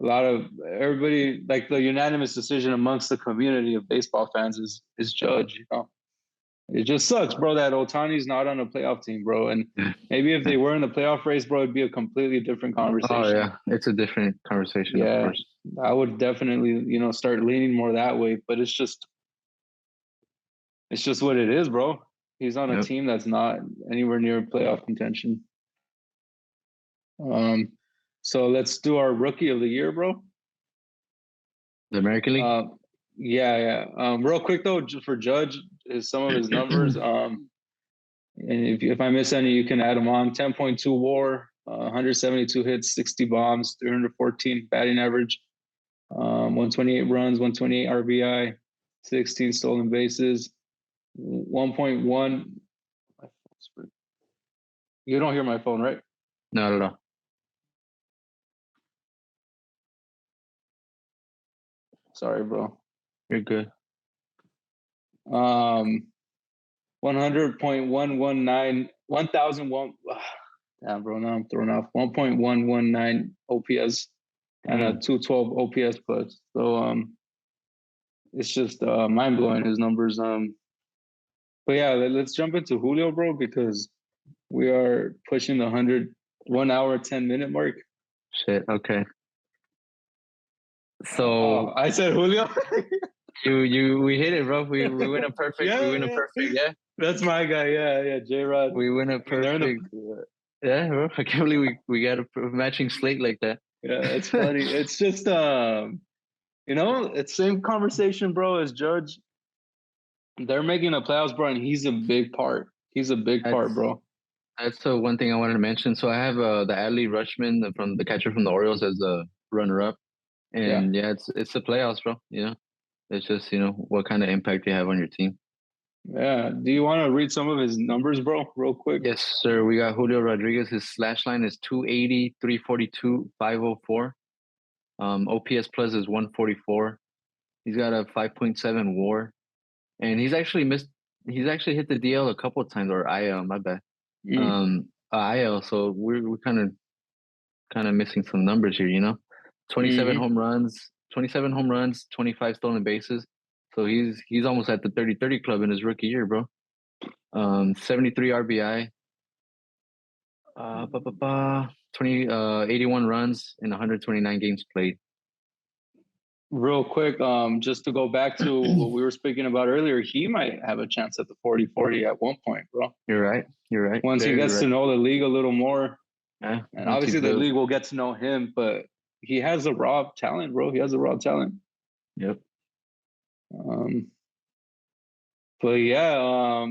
Speaker 1: a lot of everybody, like the unanimous decision amongst the community of baseball fans is Judge. You know, it just sucks, bro, that Ohtani's not on a playoff team, bro. And maybe if they were in the playoff race, bro, it'd be a completely different conversation.
Speaker 2: Oh yeah, it's a different conversation.
Speaker 1: Yeah,
Speaker 2: of course.
Speaker 1: I would definitely, start leaning more that way. But it's just what it is, bro. He's on a team that's not anywhere near playoff contention. So let's do our rookie of the year, bro.
Speaker 2: The American League.
Speaker 1: Real quick though, for Judge, is some of his numbers. And if I miss any, you can add them on. 10.2 WAR, 172 hits, 60 bombs, 314 batting average, 128 runs, 128 RBI, 16 stolen bases, 1.1. You don't hear my phone, right?
Speaker 2: Not at all.
Speaker 1: Sorry, bro.
Speaker 2: You're good.
Speaker 1: 100.119, 1001. Damn, bro. Now I'm thrown off. 1.119 OPS and a 212 OPS plus. So it's just mind blowing his numbers. But yeah, let's jump into Julio, bro, because we are pushing the 1 hour 10-minute mark.
Speaker 2: Shit. Okay. So
Speaker 1: I said Julio.
Speaker 2: we hit it, bro. We win a perfect. We win a perfect. Yeah.
Speaker 1: That's my guy. Yeah. J-Rod.
Speaker 2: We win a perfect. Yeah, bro. I can't believe we got a matching slate like that.
Speaker 1: Yeah, it's funny. It's just it's same conversation, bro, as Judge. They're making the playoffs, bro, and he's a big part. He's a big part, bro.
Speaker 2: That's the one thing I wanted to mention. So I have the Adley Rutschman from the catcher from the Orioles as a runner-up, and it's the playoffs, bro. You know, it's just what kind of impact you have on your team.
Speaker 1: Yeah. Do you want to read some of his numbers, bro, real quick?
Speaker 2: Yes, sir. We got Julio Rodriguez. His slash line is 280, 342, 504. OPS plus is 144. He's got a 5.7 WAR, and he's actually hit the DL a couple of times, or IL. My bad. IL. So we're kind of missing some numbers here, 27 home runs, 25 stolen bases. So he's almost at the 30-30 club in his rookie year, bro. 73 RBI, 81 runs in 129 games played.
Speaker 1: Real quick, just to go back to what we were speaking about earlier, he might have a chance at the 40-40 at one point, bro.
Speaker 2: You're right.
Speaker 1: Once he gets to know the league a little more,
Speaker 2: yeah,
Speaker 1: and obviously the league will get to know him, but he has a raw talent, bro. He has a raw talent.
Speaker 2: Yep.
Speaker 1: But yeah,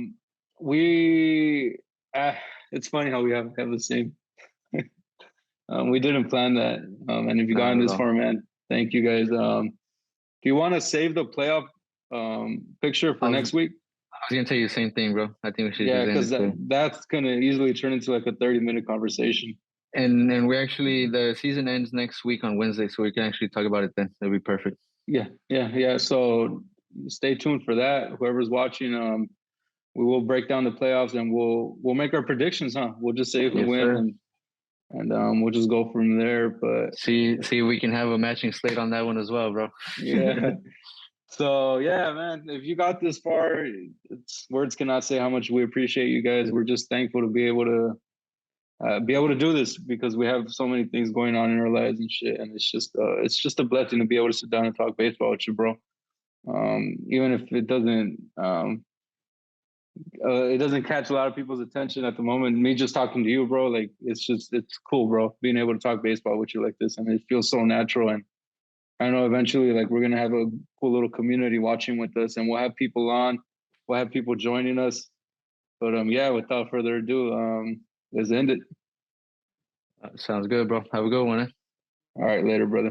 Speaker 1: it's funny how we have the same. We didn't plan that. And if you got in this far, man, thank you guys. Do you want to save the playoff picture for next week?
Speaker 2: I was gonna tell you the same thing, bro. I think we should.
Speaker 1: Yeah, because that's gonna easily turn into like a 30-minute conversation.
Speaker 2: And we actually, the season ends next week on Wednesday, so we can actually talk about it then. That'd be perfect.
Speaker 1: Yeah. So stay tuned for that. Whoever's watching, we will break down the playoffs and we'll make our predictions, huh? We'll just say who wins and we'll just go from there. But
Speaker 2: see if we can have a matching slate on that one as well, bro.
Speaker 1: Yeah. So yeah, man, if you got this far, words cannot say how much we appreciate you guys. We're just thankful to be able to do this because we have so many things going on in our lives and shit, and it's just a blessing to be able to sit down and talk baseball with you, bro. Even if it doesn't catch a lot of people's attention at the moment. Me just talking to you, bro, like it's cool, bro, being able to talk baseball with you like this, and it feels so natural. And I know eventually, like, we're gonna have a cool little community watching with us, and we'll have people on, we'll have people joining us. But yeah, without further ado, let's end it.
Speaker 2: Sounds good, bro. Have a good one.
Speaker 1: All right, later, brother.